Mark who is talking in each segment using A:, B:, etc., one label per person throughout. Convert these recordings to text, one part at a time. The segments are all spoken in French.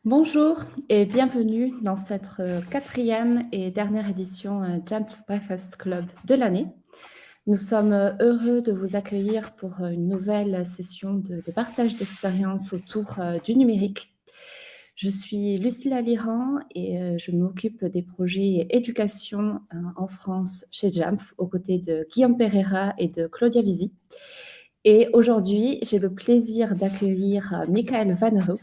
A: Bonjour et bienvenue dans cette quatrième et dernière édition Jump Breakfast Club de l'année. Nous sommes heureux de vous accueillir pour une nouvelle session de partage d'expériences autour du numérique. Je suis Lucille Aliran et je m'occupe des projets éducation en France chez Jump aux côtés de Guillaume Pereira et de Claudia Visi. Et aujourd'hui, j'ai le plaisir d'accueillir Michael Vannereux,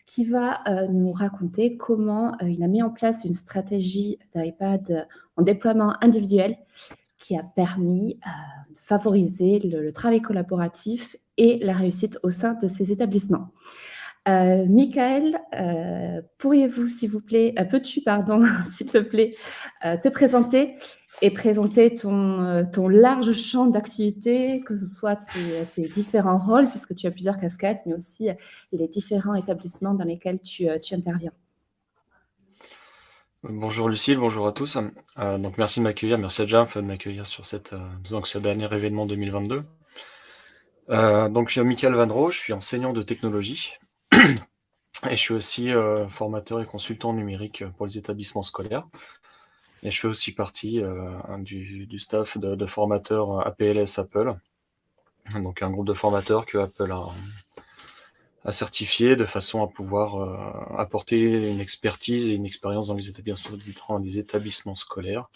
A: qui va nous raconter comment il a mis en place une stratégie d'iPad en déploiement individuel qui a permis de favoriser le travail collaboratif et la réussite au sein de ces établissements. Michael, pourriez-vous, s'il vous plaît, peux-tu, s'il te plaît, te présenter et présenter ton large champ d'activité, que ce soit tes différents rôles, puisque tu as plusieurs casquettes, mais aussi les différents établissements dans lesquels tu interviens.
B: Bonjour Lucille, bonjour à tous. Donc merci de m'accueillir, merci à Jump de m'accueillir sur ce dernier événement 2022. Donc je suis Michael Vannereux, je suis enseignant de technologie et je suis aussi formateur et consultant numérique pour les établissements scolaires. Et je fais aussi partie du staff de formateurs APLS Apple, donc un groupe de formateurs que Apple a certifié de façon à pouvoir apporter une expertise et une expérience dans les établissements scolaires,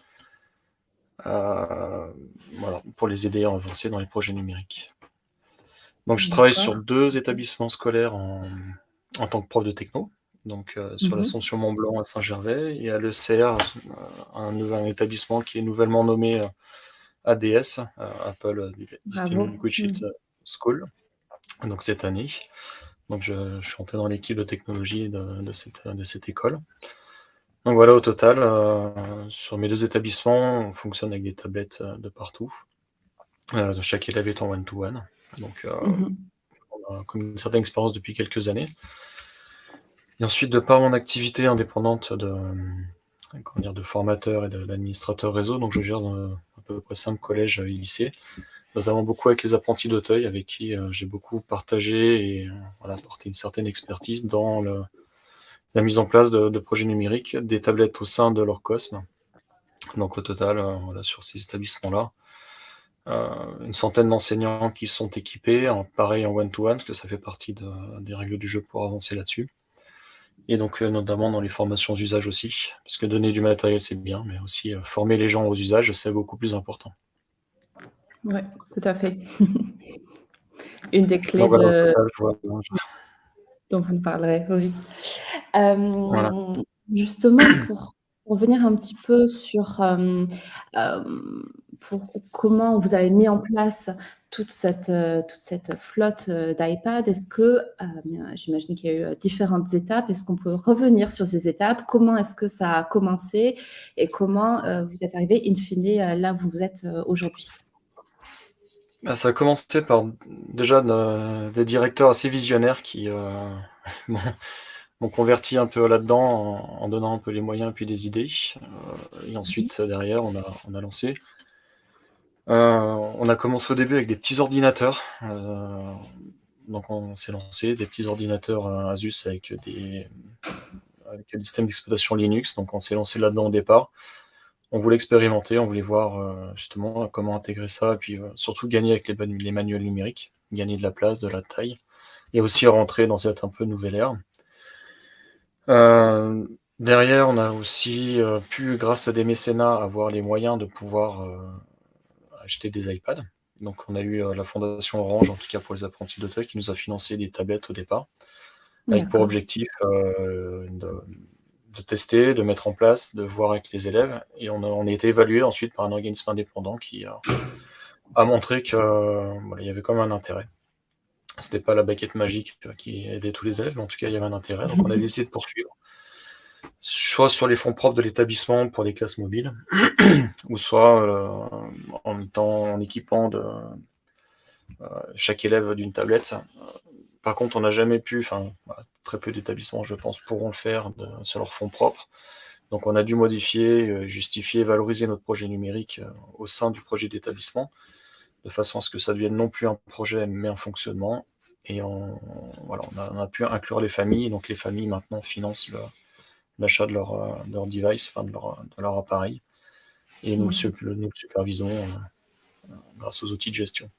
B: voilà, pour les aider à avancer dans les projets numériques. Donc je travaille sur 2 établissements scolaires en tant que prof de techno, donc sur l'Ascension Mont-Blanc à Saint-Gervais et à l'ECR, un établissement qui est nouvellement nommé ADS, Apple Distinguished School, donc cette année. Donc je suis entré dans l'équipe de technologie de cette école. Donc voilà, au total, sur mes 2 établissements, on fonctionne avec des tablettes de partout. Chaque élève est en one-to-one. Donc on a comme une certaine expérience depuis quelques années. Et ensuite, de par mon activité indépendante de formateur et d'administrateur réseau, donc je gère à peu près 5 collèges et lycées, notamment beaucoup avec les apprentis d'Auteuil, avec qui j'ai beaucoup partagé et apporté une certaine expertise dans la mise en place de projets numériques, des tablettes au sein de leur COSM. Donc au total, sur ces établissements-là, une centaine d'enseignants qui sont équipés, pareil en one-to-one, parce que ça fait partie des règles du jeu pour avancer là-dessus. Et donc notamment dans les formations d'usage aussi, parce que donner du matériel c'est bien, mais aussi former les gens aux usages, c'est beaucoup plus important.
A: Oui, tout à fait. Une des clés
B: donc, voilà,
A: dont vous me parlerez, oui.
B: Voilà.
A: Justement, pour revenir un petit peu sur pour comment vous avez mis en place toute cette flotte d'iPad, est-ce que, j'imagine qu'il y a eu différentes étapes, est-ce qu'on peut revenir sur ces étapes? Comment est-ce que ça a commencé et comment vous êtes arrivé in fine là où vous êtes aujourd'hui?
B: Ça a commencé par déjà des directeurs assez visionnaires qui m'ont converti un peu là-dedans en donnant un peu les moyens et puis des idées. Et ensuite, derrière, on a lancé. On a commencé au début avec des petits ordinateurs. Donc on s'est lancé des petits ordinateurs Asus avec des systèmes d'exploitation Linux. Donc on s'est lancé là-dedans au départ. On voulait expérimenter, on voulait voir justement comment intégrer ça, et puis surtout gagner avec les manuels numériques, gagner de la place, de la taille, et aussi rentrer dans cette un peu nouvelle ère. Derrière, on a aussi pu, grâce à des mécénats, avoir les moyens de pouvoir acheter des iPads. Donc on a eu la fondation Orange, en tout cas pour les apprentis d'Auteuil, qui nous a financé des tablettes au départ, avec pour objectif de tester, de mettre en place, de voir avec les élèves. Et on a été évalué ensuite par un organisme indépendant qui a montré qu'il y avait quand même un intérêt. C'était pas la baguette magique qui aidait tous les élèves, mais en tout cas, il y avait un intérêt. Donc on a décidé de poursuivre, soit sur les fonds propres de l'établissement pour les classes mobiles, ou soit en équipant chaque élève d'une tablette. Par contre, on n'a jamais pu, très peu d'établissements, je pense, pourront le faire sur leurs fonds propres. Donc on a dû modifier, justifier, valoriser notre projet numérique au sein du projet d'établissement, de façon à ce que ça devienne non plus un projet, mais un fonctionnement. Et on a pu inclure les familles. Donc les familles maintenant financent l'achat de leur device, enfin de leur appareil. Et nous le supervisons grâce aux outils de gestion.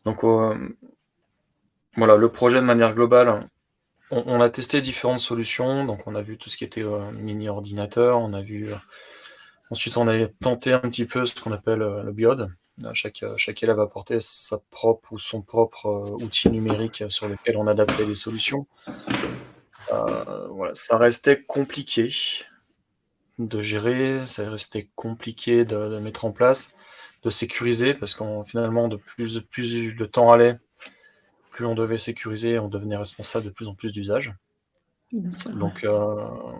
B: Donc voilà, le projet de manière globale, on a testé différentes solutions. Donc on a vu tout ce qui était mini-ordinateur, on a vu... ensuite on a tenté un petit peu ce qu'on appelle le BIOD. Chaque élève apportait sa propre ou son propre outil numérique sur lequel on adaptait des solutions. Voilà, ça restait compliqué de gérer, ça restait compliqué de mettre en place, de sécuriser, parce qu'en finalement, de plus le temps allait, plus on devait sécuriser, on devenait responsable de plus en plus d'usages.
A: Bien sûr,
B: Donc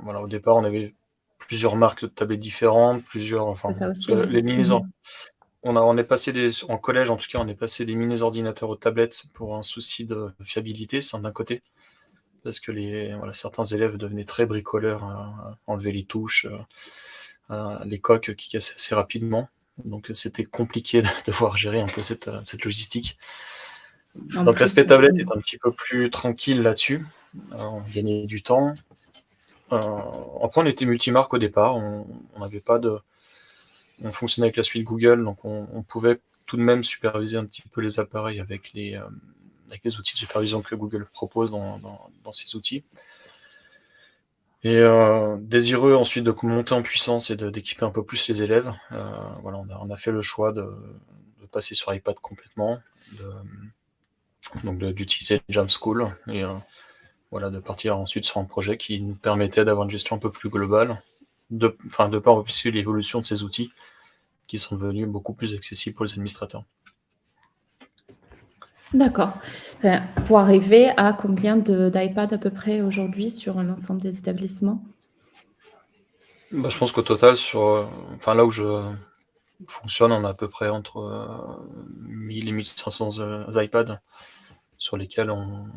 B: voilà, au départ, on avait plusieurs marques de tablettes différentes,
A: c'est ça aussi, ouais.
B: les mini on est passé en collège, en tout cas, on est passé des mini ordinateurs aux tablettes pour un souci de fiabilité, c'est d'un côté, parce que certains élèves devenaient très bricoleurs, enlever les touches, les coques qui cassaient assez rapidement. Donc c'était compliqué de devoir gérer un peu cette logistique. Donc l'aspect tablette est un petit peu plus tranquille là-dessus. On gagnait du temps. Après, on était multimarque au départ. On fonctionnait avec la suite Google, donc on pouvait tout de même superviser un petit peu les appareils avec les outils de supervision que Google propose dans ses outils. Et désireux ensuite de monter en puissance et d'équiper un peu plus les élèves, voilà, on a fait le choix de passer sur iPad complètement, d'utiliser Jam School et voilà, de partir ensuite sur un projet qui nous permettait d'avoir une gestion un peu plus globale, de par aussi l'évolution de ces outils qui sont devenus beaucoup plus accessibles pour les administrateurs.
A: D'accord. Pour arriver à combien d'iPad à peu près aujourd'hui sur l'ensemble des établissements?
B: Je pense qu'au total, là où je fonctionne, on a à peu près entre 1000 et 1500 iPads sur lesquels on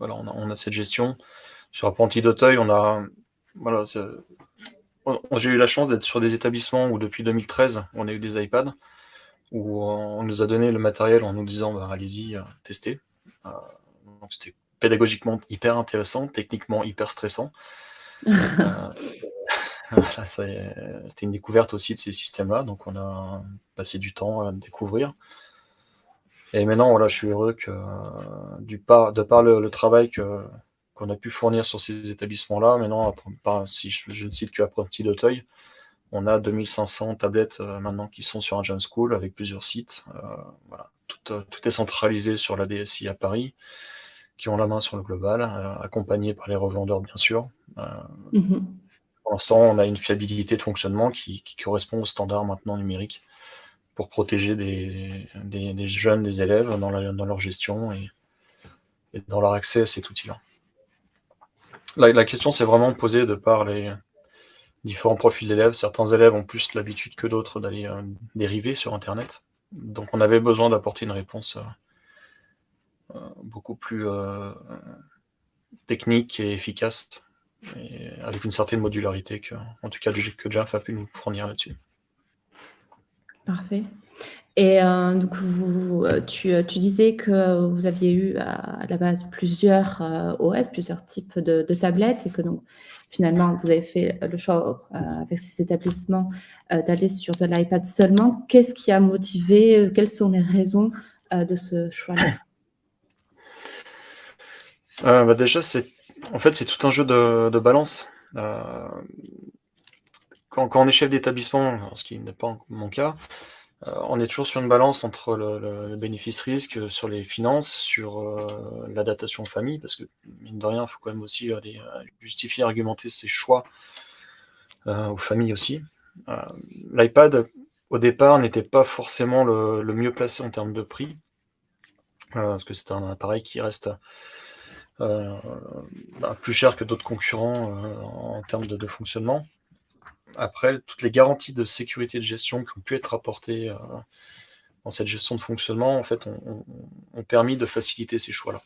B: a cette gestion. Sur Apprenti d'Auteuil, j'ai eu la chance d'être sur des établissements où depuis 2013, on a eu des iPads, où on nous a donné le matériel en nous disant allez-y, testez. Donc c'était pédagogiquement hyper intéressant, techniquement hyper stressant. Voilà, c'était une découverte aussi de ces systèmes-là, donc on a passé du temps à découvrir. Et maintenant, voilà, je suis heureux que, de par le travail qu'on a pu fournir sur ces établissements-là, maintenant, si je ne cite que Apprenti d'Auteuil, on a 2500 tablettes maintenant qui sont sur un Jam School avec plusieurs sites. Voilà, tout est centralisé sur la DSI à Paris, qui ont la main sur le global, accompagnés par les revendeurs, bien sûr. Pour l'instant, on a une fiabilité de fonctionnement qui correspond aux standards maintenant numériques pour protéger des jeunes, des élèves dans leur gestion et dans leur accès à cet outil-là. La question s'est vraiment posée de par les différents profils d'élèves. Certains élèves ont plus l'habitude que d'autres d'aller dériver sur Internet. Donc on avait besoin d'apporter une réponse beaucoup plus technique et efficace, et avec une certaine modularité en tout cas que Jamf a pu nous fournir là-dessus.
A: Parfait. Et donc tu disais que vous aviez eu à la base plusieurs OS, plusieurs types de tablettes, et que donc finalement vous avez fait le choix avec ces établissements d'aller sur de l'iPad seulement. Qu'est-ce qui a motivé, quelles sont les raisons de ce choix-là?
B: Déjà, c'est tout un jeu de balance. Quand on est chef d'établissement, ce qui n'est pas mon cas, on est toujours sur une balance entre le bénéfice-risque, sur les finances, sur l'adaptation aux familles, parce que mine de rien, il faut quand même aussi aller justifier, argumenter ses choix aux familles aussi. L'iPad, au départ, n'était pas forcément le mieux placé en termes de prix, parce que c'est un appareil qui reste plus cher que d'autres concurrents en termes de fonctionnement. Après, toutes les garanties de sécurité de gestion qui ont pu être apportées dans cette gestion de fonctionnement, en fait, ont permis de faciliter ces choix-là.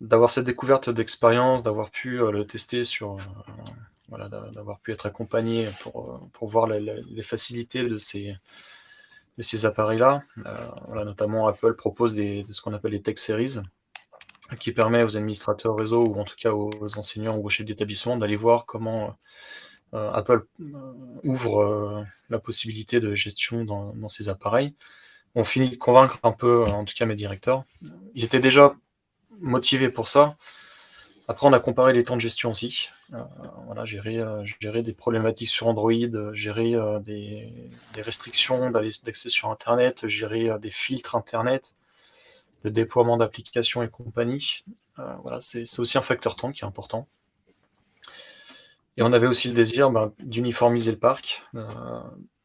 B: d'avoir cette découverte d'expérience, d'avoir pu le tester voilà, d'avoir pu être accompagné pour voir les facilités de ces appareils-là. Voilà, notamment Apple propose ce qu'on appelle les Tech Series, qui permet aux administrateurs réseau ou en tout cas aux enseignants ou aux chefs d'établissement d'aller voir comment Apple ouvre la possibilité de gestion dans ces appareils. On finit de convaincre un peu, en tout cas mes directeurs. Ils étaient déjà motivés pour ça. Après, on a comparé les temps de gestion aussi. Voilà, gérer des problématiques sur Android, gérer des restrictions d'accès sur Internet, gérer des filtres Internet, le déploiement d'applications et compagnie. Voilà, c'est aussi un facteur temps qui est important. Et on avait aussi le désir d'uniformiser le parc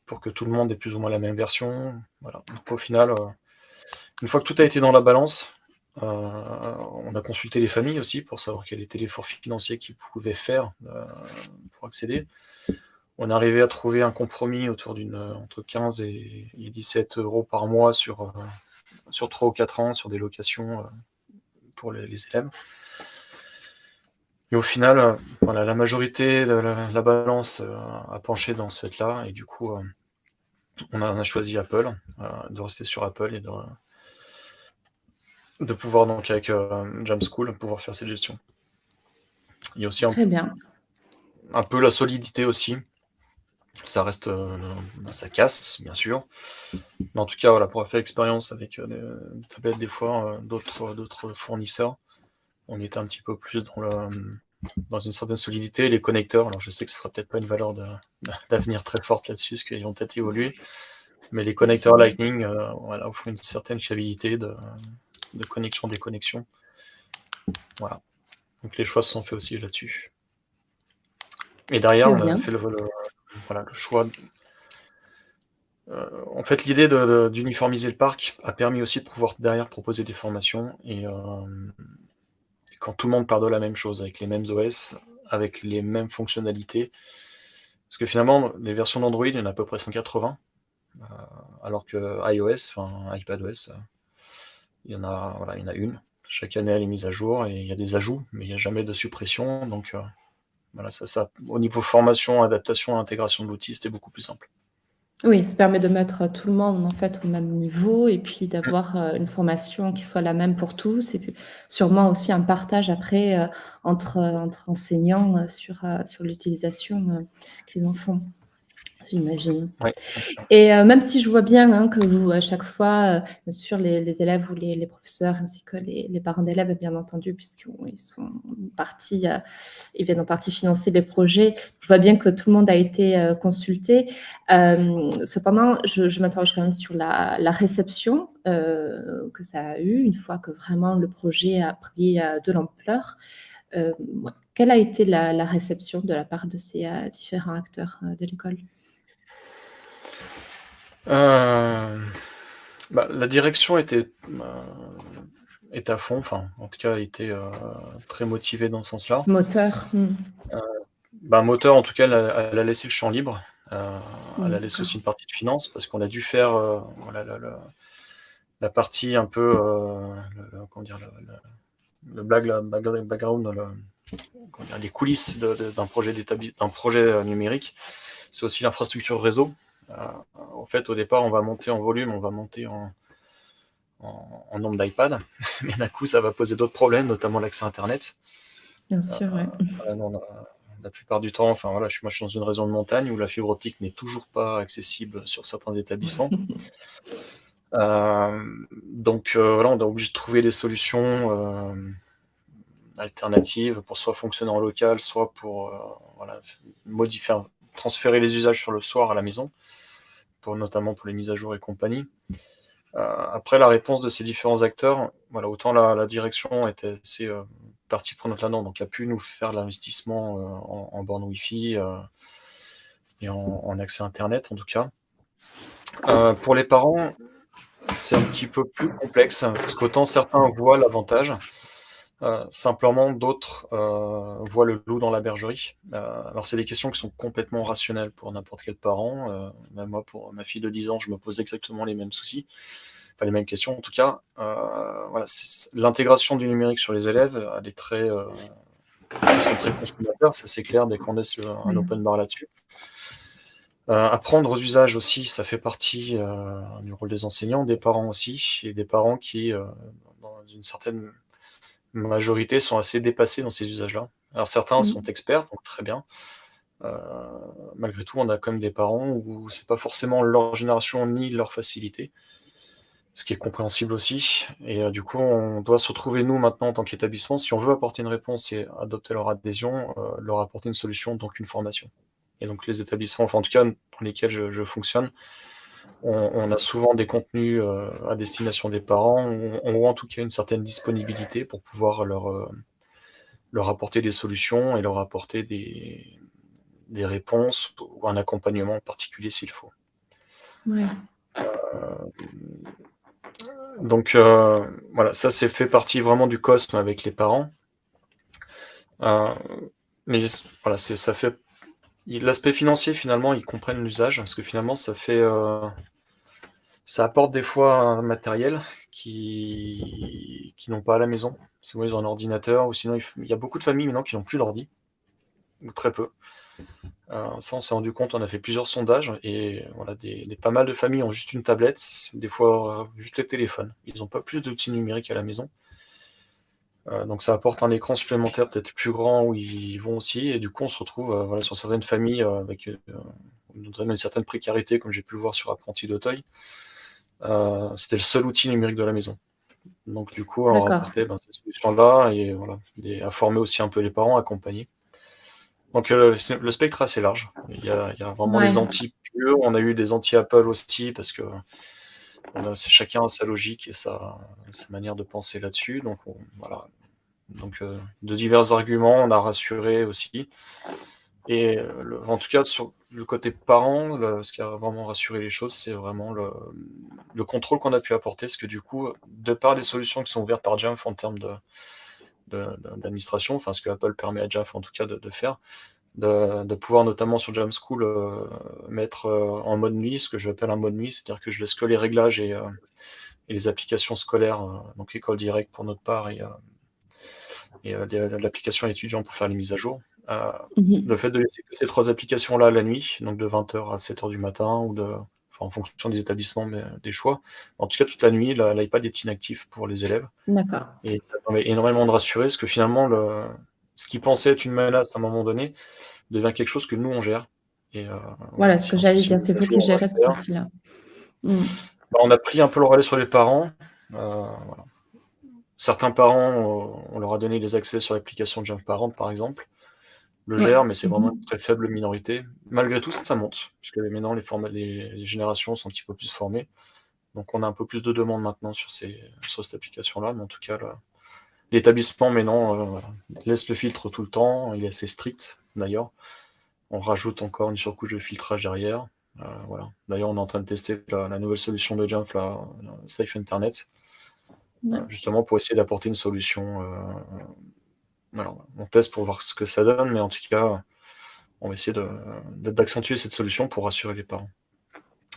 B: pour que tout le monde ait plus ou moins la même version. Voilà. Donc au final, une fois que tout a été dans la balance, on a consulté les familles aussi pour savoir quel était l'effort financier qu'ils pouvaient faire pour accéder. On est arrivé à trouver un compromis autour entre 15 et 17 euros par mois sur 3 ou 4 ans sur des locations pour les élèves. Et au final, voilà, la majorité, la balance a penché dans ce fait-là, et du coup, on a choisi Apple, de rester sur Apple et de pouvoir donc avec Jam School pouvoir faire cette gestion. Il y a aussi
A: Très bien.
B: un peu la solidité aussi. Ça reste, ça casse bien sûr, mais en tout cas voilà, pour avoir fait l'expérience avec des tablettes des fois d'autres fournisseurs, on était un petit peu plus dans une certaine solidité. Les connecteurs, alors je sais que ce sera peut-être pas une valeur d'avenir très forte là-dessus, parce qu'ils vont peut-être évoluer, mais les connecteurs Lightning voilà, offrent une certaine fiabilité de connexion, déconnexion. Voilà. Donc les choix se sont faits aussi là-dessus. Et derrière, on a fait le choix. En fait, l'idée d'uniformiser le parc a permis aussi de pouvoir derrière proposer des formations, et quand tout le monde part de la même chose, avec les mêmes OS, avec les mêmes fonctionnalités, parce que finalement, les versions d'Android, il y en a à peu près 180, alors que iOS, enfin iPadOS, il y en a une. Chaque année, elle est mise à jour, et il y a des ajouts, mais il n'y a jamais de suppression. Donc voilà, ça, au niveau formation, adaptation, intégration de l'outil, c'était beaucoup plus simple.
A: Oui, ça permet de mettre tout le monde en fait au même niveau, et puis d'avoir une formation qui soit la même pour tous, et puis sûrement aussi un partage après entre enseignants sur l'utilisation qu'ils en font, j'imagine.
B: Ouais.
A: Et même si je vois bien que vous, à chaque fois, bien sûr, les élèves ou les professeurs ainsi que les parents d'élèves, bien entendu, puisqu'ils sont partie, ils viennent en partie financer les projets. Je vois bien que tout le monde a été consulté. Cependant, je m'interroge quand même sur la réception que ça a eu une fois que vraiment le projet a pris de l'ampleur. Quelle a été la réception de la part de ces différents acteurs de l'école ?
B: La direction était à fond, enfin, en tout cas, était très motivée dans ce sens-là.
A: Moteur.
B: Moteur, en tout cas, elle a laissé le champ libre. Elle a laissé aussi une partie de finance, parce qu'on a dû faire voilà, la partie un peu, comment dire, le background, les coulisses d'un projet numérique. C'est aussi l'infrastructure réseau. En fait, au départ, on va monter en volume, on va monter en nombre d'iPad, mais d'un coup, ça va poser d'autres problèmes, notamment l'accès Internet.
A: Bien sûr, oui.
B: La plupart du temps, enfin voilà, moi je suis dans une région de montagne où la fibre optique n'est toujours pas accessible sur certains établissements. Donc voilà, on est obligé de trouver des solutions alternatives pour soit fonctionner en local, soit pour modifier, transférer les usages sur le soir à la maison, notamment pour les mises à jour et compagnie. Après, la réponse de ces différents acteurs, voilà, autant la direction était assez partie prenante là-dedans, donc a pu nous faire l'investissement en borne Wi-Fi et en accès Internet en tout cas. Pour les parents, c'est un petit peu plus complexe, parce qu'autant certains voient l'avantage, simplement d'autres voient le loup dans la bergerie. Alors c'est des questions qui sont complètement rationnelles pour n'importe quel parent. Même moi, pour ma fille de 10 ans, je me pose exactement les mêmes soucis. enfin les mêmes questions en tout cas. Voilà, l'intégration du numérique sur les élèves, elle est ils sont très consommateurs, ça c'est clair, dès qu'on laisse un
A: Oui.
B: open bar là-dessus. Apprendre aux usages aussi, ça fait partie du rôle des enseignants, des parents aussi, et des parents qui, dans une certaine majorité, sont assez dépassés dans ces usages-là. Alors certains sont experts, donc très bien. Malgré tout, on a quand même des parents où c'est pas forcément leur génération ni leur facilité, ce qui est compréhensible aussi. Et du coup, on doit se retrouver, nous, maintenant, en tant qu'établissement, si on veut apporter une réponse et adopter leur adhésion, leur apporter une solution, donc une formation. Et donc les établissements, enfin en tout cas dans lesquels je fonctionne, on a souvent des contenus à destination des parents, ou en tout cas une certaine disponibilité pour pouvoir leur apporter des solutions et leur apporter des réponses ou un accompagnement particulier s'il faut.
A: Ouais.
B: Donc voilà, ça c'est fait partie vraiment du COSM avec les parents. Mais voilà, ça fait l'aspect financier finalement, ils comprennent l'usage parce que finalement ça apporte des fois un matériel qui n'ont pas à la maison. Souvent ils ont un ordinateur ou sinon il y a beaucoup de familles maintenant qui n'ont plus d'ordi ou très peu. Ça, on s'est rendu compte, on a fait plusieurs sondages et voilà, pas mal de familles ont juste une tablette, des fois juste le téléphone. Ils n'ont pas plus d'outils numériques à la maison. Donc ça apporte un écran supplémentaire peut-être plus grand où ils vont aussi, et du coup on se retrouve voilà, sur certaines familles avec notamment une certaine précarité, comme j'ai pu le voir sur Apprenti d'Auteuil. C'était le seul outil numérique de la maison. Donc du coup, on leur
A: D'accord.
B: apportait ces solutions-là et voilà, à former aussi un peu les parents, accompagner. Donc le spectre est assez large. Il y a vraiment
A: Ouais.
B: les anti-purs, on a eu des anti-Apple aussi, parce que chacun a sa logique et sa manière de penser là-dessus. Donc voilà. Donc de divers arguments, on a rassuré aussi. Et en tout cas, sur le côté parent, ce qui a vraiment rassuré les choses, c'est vraiment le contrôle qu'on a pu apporter, parce que du coup, de par les solutions qui sont ouvertes par Jamf en termes d'administration, enfin ce que Apple permet à Jamf en tout cas de faire, de pouvoir notamment sur Jamf School mettre en mode nuit, ce que j'appelle un mode nuit, c'est-à-dire que je laisse que les réglages et les applications scolaires, donc école directe pour notre part, et l'application étudiant pour faire les mises à jour. Le fait de laisser que ces 3 applications-là la nuit, donc de 20h à 7h du matin, ou en fonction des établissements, mais des choix. En tout cas, toute la nuit, l'iPad est inactif pour les élèves.
A: D'accord.
B: Et ça permet énormément de rassurer, parce que finalement, ce qui pensait être une menace à un moment donné devient quelque chose que nous, on gère. Et
A: Voilà ce
B: si
A: que
B: un
A: j'allais
B: souci
A: dire,
B: de mise
A: c'est
B: à
A: vous qui
B: jour, on va
A: gérez
B: le
A: cette
B: faire.
A: partie-là.
B: On a pris un peu le relais sur les parents. Voilà. Certains parents, on leur a donné les accès sur l'application Jamf Parent, par exemple. Le
A: Ouais.
B: gère, mais c'est vraiment une très faible minorité. Malgré tout, ça monte, puisque maintenant les générations sont un petit peu plus formées. Donc on a un peu plus de demandes maintenant sur cette application-là, mais en tout cas, l'établissement maintenant voilà, laisse le filtre tout le temps, il est assez strict d'ailleurs. On rajoute encore une surcouche de filtrage derrière. Voilà. D'ailleurs, on est en train de tester la nouvelle solution de Jamf, Safe Internet,
A: Ouais.
B: justement pour essayer d'apporter une solution. Voilà, on teste pour voir ce que ça donne, mais en tout cas, on va essayer d'accentuer cette solution pour rassurer les parents.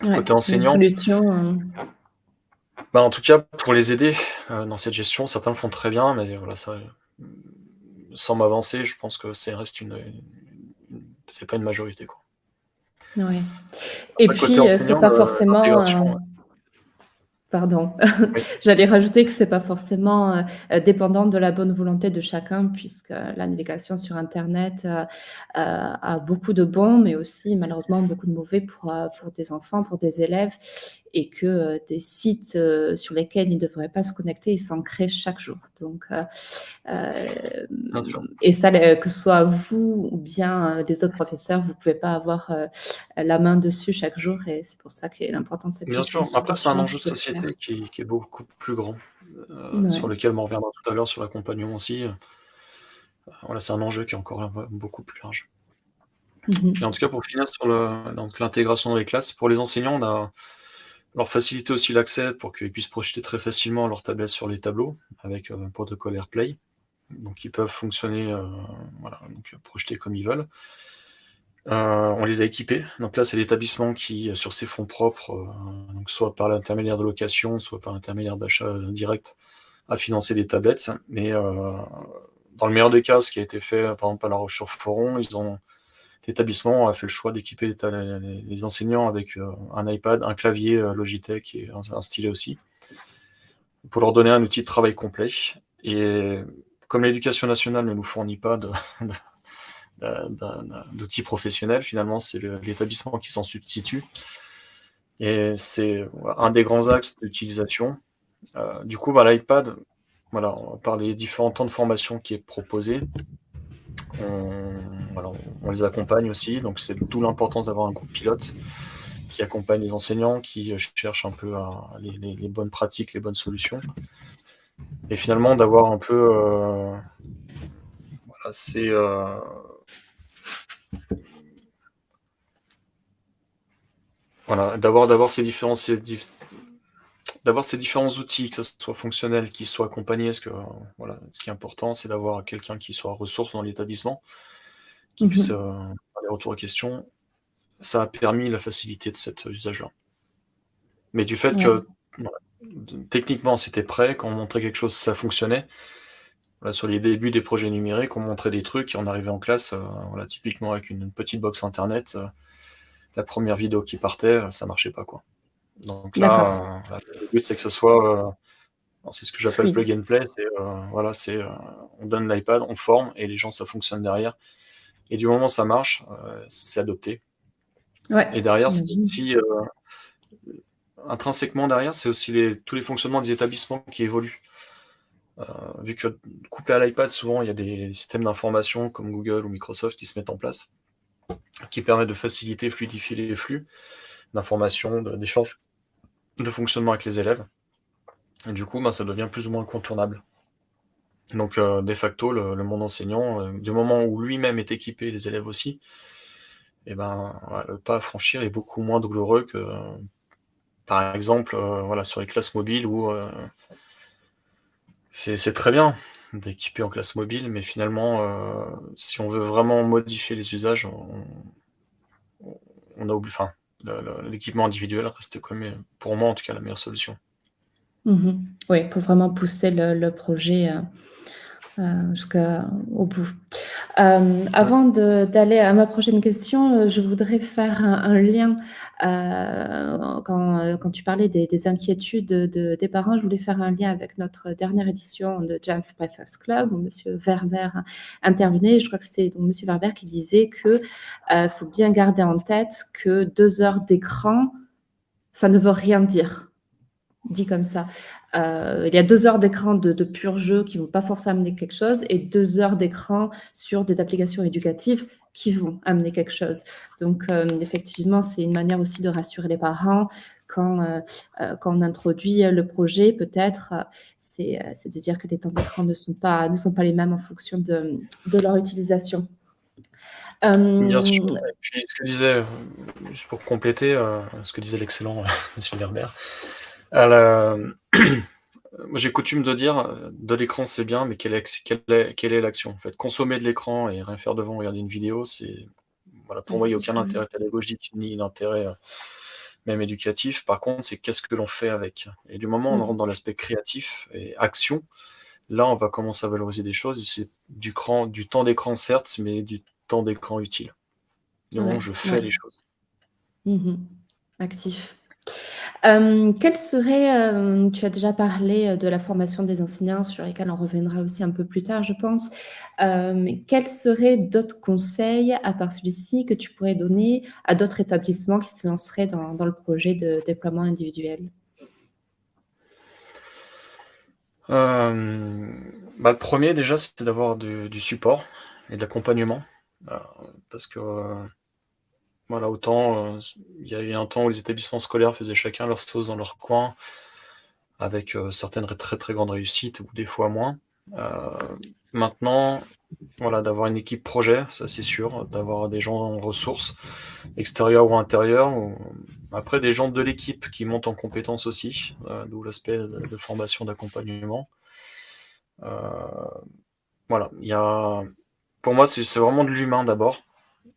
A: Ouais.
B: Côté
A: Une
B: enseignant,
A: solution.
B: en tout cas, pour les aider dans cette gestion, certains le font très bien, mais voilà, ça, sans m'avancer, je pense que reste c'est pas une majorité, quoi.
A: Ouais. Et
B: Après, côté
A: puis, c'est
B: enseignant,
A: pas forcément,
B: l'intégration,
A: pardon.
B: oui.
A: J'allais rajouter que c'est pas forcément, dépendant de la bonne volonté de chacun, puisque la navigation sur internet, a beaucoup de bons, mais aussi malheureusement beaucoup de mauvais pour des enfants, pour des élèves, et que, des sites, sur lesquels ils ne devraient pas se connecter, ils s'en créent chaque jour. Donc
B: Bien sûr.
A: et ça, que ce soit vous ou bien, des autres professeurs, vous pouvez pas avoir, la main dessus chaque jour, et c'est pour ça que l'important, c'est
B: Bien
A: plus une
B: sûr. Après, c'est un
A: solution
B: enjeu
A: qui
B: de
A: peut le faire.
B: société qui est beaucoup plus grand,
A: Ouais.
B: sur lequel on reviendra tout à l'heure sur l'accompagnement aussi. Voilà, c'est un enjeu qui est encore beaucoup plus large. Et en tout cas, pour finir sur donc l'intégration dans les classes, pour les enseignants, on a leur faciliter aussi l'accès pour qu'ils puissent projeter très facilement leur tablette sur les tableaux avec un protocole AirPlay. Donc ils peuvent fonctionner, voilà, donc projeter comme ils veulent. On les a équipés. Donc là, c'est l'établissement qui, sur ses fonds propres, donc soit par l'intermédiaire de location, soit par l'intermédiaire d'achat direct, a financé des tablettes. Mais dans le meilleur des cas, ce qui a été fait, par exemple, à La Roche-sur-Foron, l'établissement a fait le choix d'équiper les enseignants avec un iPad, un clavier Logitech et un stylet aussi, pour leur donner un outil de travail complet. Et comme l'éducation nationale ne nous fournit pas d'outils professionnels, finalement, c'est l'établissement qui s'en substitue. Et c'est un des grands axes d'utilisation. Du coup, l'iPad, voilà, par les différents temps de formation qui est proposé, on les accompagne aussi. Donc, c'est d'où l'importance d'avoir un groupe pilote qui accompagne les enseignants, qui cherche un peu les bonnes pratiques, les bonnes solutions. Et finalement, d'avoir un peu... c'est... d'avoir ces différents outils, que ce soit fonctionnel, qui soient accompagnés, parce que ce qui est important, c'est d'avoir quelqu'un qui soit ressource dans l'établissement, qui puisse faire des retours aux questions. Ça a permis la facilité de cet usage-là. Mais du fait que techniquement c'était prêt, quand on montrait quelque chose, ça fonctionnait. Sur les débuts des projets numériques, on montrait des trucs et on arrivait en classe, typiquement avec une petite box internet, la première vidéo qui partait, ça marchait pas, quoi. Donc là, le but c'est que ce soit, c'est ce que j'appelle plug and play, c'est on donne l'iPad, on forme et les gens, ça fonctionne derrière. Et du moment où ça marche, c'est adopté. Et derrière, c'est aussi intrinsèquement derrière, c'est aussi tous les fonctionnements des établissements qui évoluent. Vu que couplé à l'iPad, souvent il y a des systèmes d'information comme Google ou Microsoft qui se mettent en place, qui permettent de faciliter, fluidifier les flux d'informations, d'échanges, de fonctionnement avec les élèves. Et du coup, ça devient plus ou moins incontournable. Donc, de facto, le monde enseignant, du moment où lui-même est équipé, les élèves aussi, le pas à franchir est beaucoup moins douloureux que, par exemple, sur les classes mobiles où c'est très bien d'équiper en classe mobile, mais finalement, si on veut vraiment modifier les usages, on a oublié. Enfin, l'équipement individuel reste quand même, pour moi en tout cas, la meilleure solution.
A: Oui, pour vraiment pousser le projet jusqu'au bout. Avant d'aller à ma prochaine question, je voudrais faire un lien. Quand tu parlais des inquiétudes des parents, je voulais faire un lien avec notre dernière édition de Jump Breakfast Club où Monsieur Verber intervenait. Je crois que c'était donc Monsieur Verber qui disait que faut bien garder en tête que 2 heures d'écran, ça ne veut rien dire. Dit comme ça. Il y a 2 heures d'écran de pur jeu qui vont pas forcément amener quelque chose et 2 heures d'écran sur des applications éducatives qui vont amener quelque chose. Donc, effectivement, c'est une manière aussi de rassurer les parents quand on introduit le projet, peut-être, c'est de dire que les temps d'écran ne sont pas les mêmes en fonction de leur utilisation.
B: Bien sûr. Et puis ce que disait, juste pour compléter, ce que disait l'excellent Monsieur Verber, moi j'ai coutume de dire, de l'écran c'est bien, mais quelle est l'action en fait? Consommer de l'écran et rien faire devant, regarder une vidéo, pour moi il n'y a aucun intérêt pédagogique ni d'intérêt même éducatif. Par contre, c'est qu'est-ce que l'on fait avec? Et du moment où on rentre dans l'aspect créatif et action, là on va commencer à valoriser des choses et c'est du temps d'écran certes, mais du temps d'écran utile. Du moment où je fais les choses.
A: Actif. Quel serait, tu as déjà parlé de la formation des enseignants sur lesquels on reviendra aussi un peu plus tard, je pense. Quels seraient d'autres conseils, à part celui-ci, que tu pourrais donner à d'autres établissements qui se lanceraient dans le projet de déploiement individuel?
B: Le premier déjà, c'était d'avoir du support et de l'accompagnement. Parce que, autant, il y a eu un temps où les établissements scolaires faisaient chacun leur sauce dans leur coin, avec certaines très, très grandes réussites ou des fois moins. Maintenant, d'avoir une équipe projet, ça c'est sûr, d'avoir des gens en ressources, extérieurs ou intérieurs, ou après des gens de l'équipe qui montent en compétences aussi, d'où l'aspect de formation, d'accompagnement. Il y a... Pour moi, c'est vraiment de l'humain d'abord.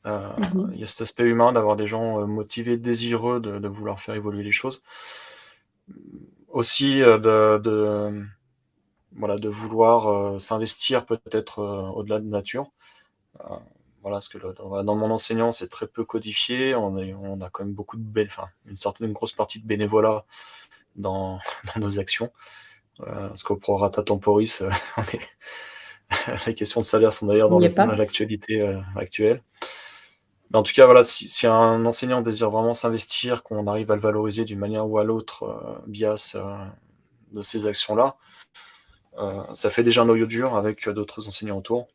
B: Il y a cet aspect humain d'avoir des gens motivés, désireux de vouloir faire évoluer les choses. Aussi, voilà, de vouloir s'investir peut-être au-delà de nature. Voilà, parce que dans mon enseignant, c'est très peu codifié. On a quand même beaucoup enfin, une grosse partie de bénévolat dans nos actions. Parce qu'au prorata temporis, les questions de salaire sont d'ailleurs
A: On
B: dans
A: n'y est pas?
B: l'actualité actuelle. Mais en tout cas, voilà, si un enseignant désire vraiment s'investir, qu'on arrive à le valoriser d'une manière ou à l'autre via de ces actions-là, ça fait déjà un noyau dur avec d'autres enseignants autour.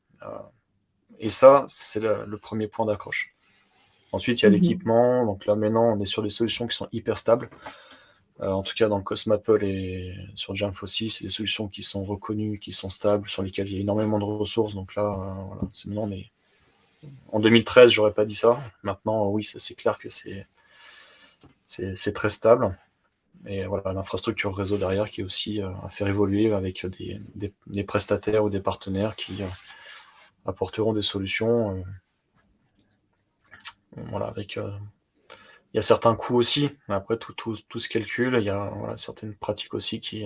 B: Et ça, c'est le premier point d'accroche. Ensuite, il y a l'équipement. Donc là, maintenant, on est sur des solutions qui sont hyper stables. En tout cas, dans le Cosmapple et sur Jamf aussi, c'est des solutions qui sont reconnues, qui sont stables, sur lesquelles il y a énormément de ressources. Donc là, voilà, maintenant, en 2013, j'aurais pas dit ça. Maintenant, oui, c'est clair que c'est très stable. Et voilà, l'infrastructure réseau derrière qui est aussi à faire évoluer avec des prestataires ou des partenaires qui apporteront des solutions. Voilà, avec il y a certains coûts aussi. Après, tout se calcule. Il y a voilà, certaines pratiques aussi qui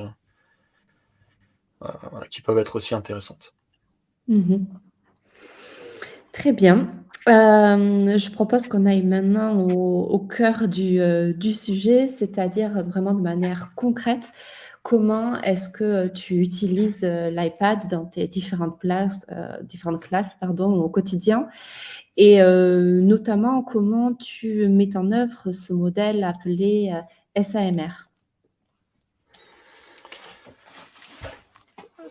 B: peuvent être aussi intéressantes.
A: Très bien. Je propose qu'on aille maintenant au cœur du sujet, c'est-à-dire vraiment de manière concrète, comment est-ce que tu utilises l'iPad dans tes différentes classes au quotidien et notamment comment tu mets en œuvre ce modèle appelé SAMR.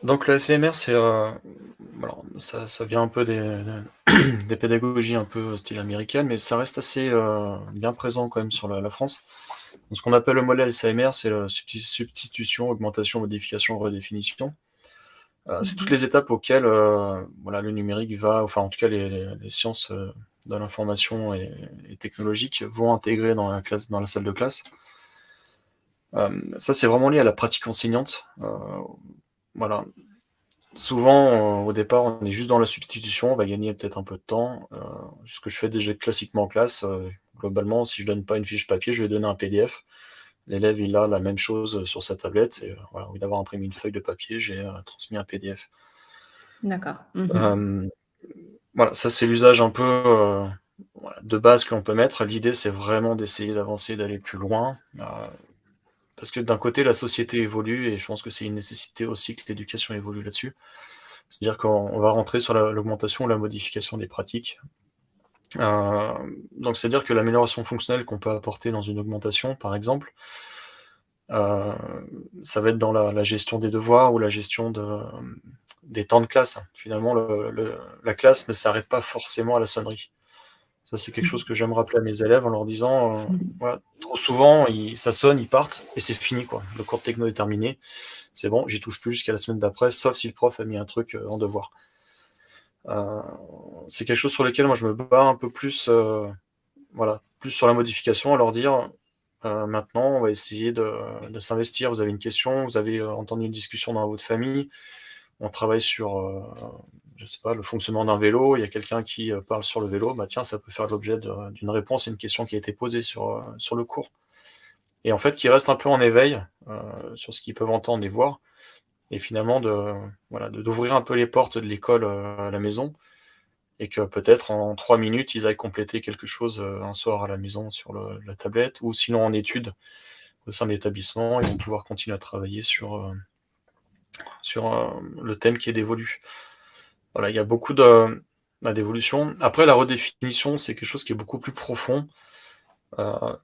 B: Donc le SAMR, alors, ça vient un peu des pédagogies un peu style américaine, mais ça reste assez bien présent quand même sur la France. Donc, ce qu'on appelle le modèle SAMR, c'est la substitution, augmentation, modification, redéfinition. C'est toutes les étapes auxquelles voilà, le numérique va, enfin en tout cas les sciences de l'information et technologiques vont intégrer dans la salle de classe. Ça, c'est vraiment lié à la pratique enseignante. Voilà. Souvent, au départ, on est juste dans la substitution, on va gagner peut-être un peu de temps. Ce que je fais déjà classiquement en classe, globalement, si je donne pas une fiche papier, je vais donner un PDF. L'élève, il a la même chose sur sa tablette. Et, voilà, au lieu d'avoir imprimé une feuille de papier, j'ai transmis un PDF.
A: D'accord.
B: Voilà, ça c'est l'usage un peu voilà, de base que l'on peut mettre. L'idée, c'est vraiment d'essayer d'avancer, d'aller plus loin. Parce que d'un côté, la société évolue et je pense que c'est une nécessité aussi que l'éducation évolue là-dessus. C'est-à-dire qu'on va rentrer sur l'augmentation ou la modification des pratiques. Donc, c'est-à-dire que l'amélioration fonctionnelle qu'on peut apporter dans une augmentation, par exemple, ça va être dans la gestion des devoirs ou la gestion des temps de classe. Finalement, la classe ne s'arrête pas forcément à la sonnerie. Ça, c'est quelque chose que j'aime rappeler à mes élèves en leur disant voilà, trop souvent, ça sonne, ils partent et c'est fini, quoi. Le cours de techno est terminé. C'est bon, j'y touche plus jusqu'à la semaine d'après, sauf si le prof a mis un truc en devoir. C'est quelque chose sur lequel moi je me bats un peu plus, voilà, plus sur la modification, à leur dire maintenant on va essayer de s'investir. Vous avez une question, vous avez entendu une discussion dans votre famille, on travaille sur je sais pas, le fonctionnement d'un vélo, il y a quelqu'un qui parle sur le vélo, bah tiens, ça peut faire l'objet d'une réponse à une question qui a été posée sur le cours. Et en fait, qui reste un peu en éveil sur ce qu'ils peuvent entendre et voir, et finalement d'ouvrir un peu les portes de l'école à la maison, et que peut-être en 3 minutes, ils aillent compléter quelque chose un soir à la maison sur la tablette, ou sinon en études au sein de l'établissement, ils vont pouvoir continuer à travailler sur le thème qui est dévolu. Voilà, il y a beaucoup d'évolution. Après, la redéfinition, c'est quelque chose qui est beaucoup plus profond,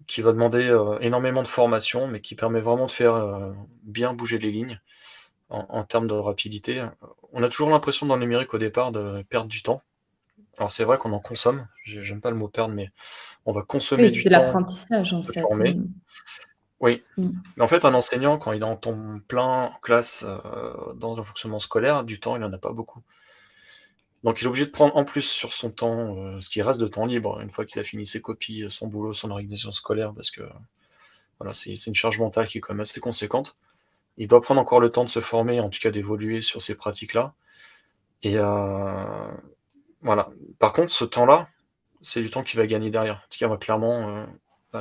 B: qui va demander énormément de formation, mais qui permet vraiment de faire bien bouger les lignes en termes de rapidité. On a toujours l'impression dans le numérique au départ de perdre du temps. Alors c'est vrai qu'on en consomme, j'aime pas le mot perdre, mais on va consommer
A: Oui, c'est
B: du
A: de
B: temps
A: l'apprentissage en
B: pour se
A: fait.
B: former. Oui,
A: Mm.
B: mais en fait, un enseignant, quand il est en temps plein en classe, dans un fonctionnement scolaire, du temps, il en a pas beaucoup. Donc il est obligé de prendre en plus sur son temps, ce qui reste de temps libre, une fois qu'il a fini ses copies, son boulot, son organisation scolaire, parce que voilà, c'est une charge mentale qui est quand même assez conséquente. Il doit prendre encore le temps de se former, en tout cas d'évoluer sur ces pratiques-là. Et voilà. Par contre, ce temps-là, c'est du temps qui va gagner derrière. En tout cas, moi, clairement,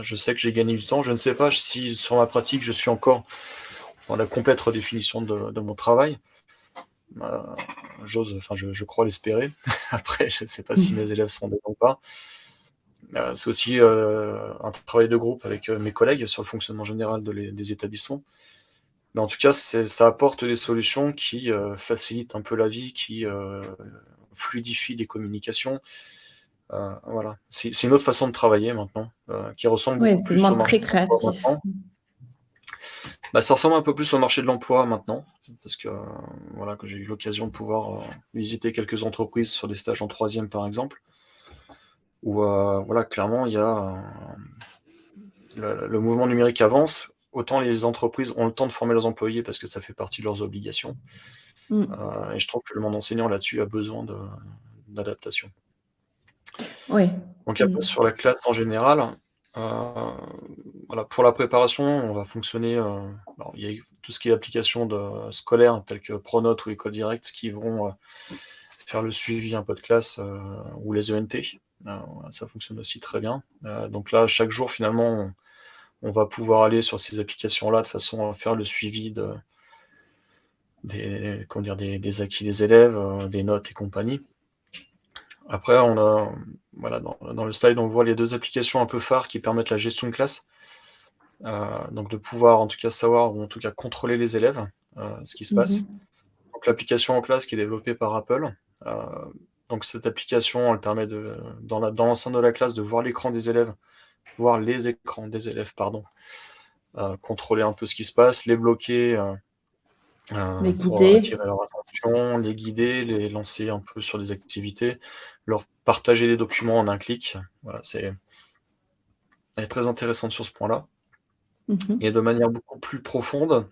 B: je sais que j'ai gagné du temps. Je ne sais pas si sur ma pratique, je suis encore dans la complète redéfinition de mon travail. Je crois l'espérer. Après, je ne sais pas si mes élèves seront dedans ou pas. C'est aussi un travail de groupe avec mes collègues sur le fonctionnement général des établissements. Mais en tout cas, ça apporte des solutions qui facilitent un peu la vie, qui fluidifient les communications. Voilà. C'est une autre façon de travailler maintenant, qui ressemble
A: Oui,
B: beaucoup
A: c'est le
B: plus au
A: monde
B: marché
A: très
B: de l'emploi
A: créatif.
B: maintenant. Ça ressemble un peu plus au marché de l'emploi maintenant, parce que voilà, que j'ai eu l'occasion de pouvoir visiter quelques entreprises sur des stages en 3e par exemple, où voilà, clairement il y a le mouvement numérique avance, autant les entreprises ont le temps de former leurs employés parce que ça fait partie de leurs obligations. Et je trouve que le monde enseignant là-dessus a besoin d'adaptation.
A: Oui.
B: Donc après, sur la classe en général, voilà, pour la préparation, on va fonctionner. Alors, il y a tout ce qui est application scolaire, telles que Pronote ou École Directe, qui vont faire le suivi un peu de classe, ou les ENT. Ça fonctionne aussi très bien. Donc là, chaque jour, finalement, on va pouvoir aller sur ces applications-là de façon à faire le suivi des acquis des élèves, des notes et compagnie. Après, voilà, dans le slide, on voit les 2 applications un peu phares qui permettent la gestion de classe. Donc de pouvoir en tout cas savoir ou en tout cas contrôler les élèves, ce qui se passe. Donc l'application en classe qui est développée par Apple. Donc cette application, elle permet dans l'enceinte de la classe de voir l'écran des élèves, voir les écrans des élèves, pardon, contrôler un peu ce qui se passe, les bloquer,
A: Les
B: pour
A: guider.
B: attirer leur attention, les guider, les lancer un peu sur des activités, leur partager les documents en un clic. Voilà, elle est très intéressante sur ce point-là. Et de manière beaucoup plus profonde,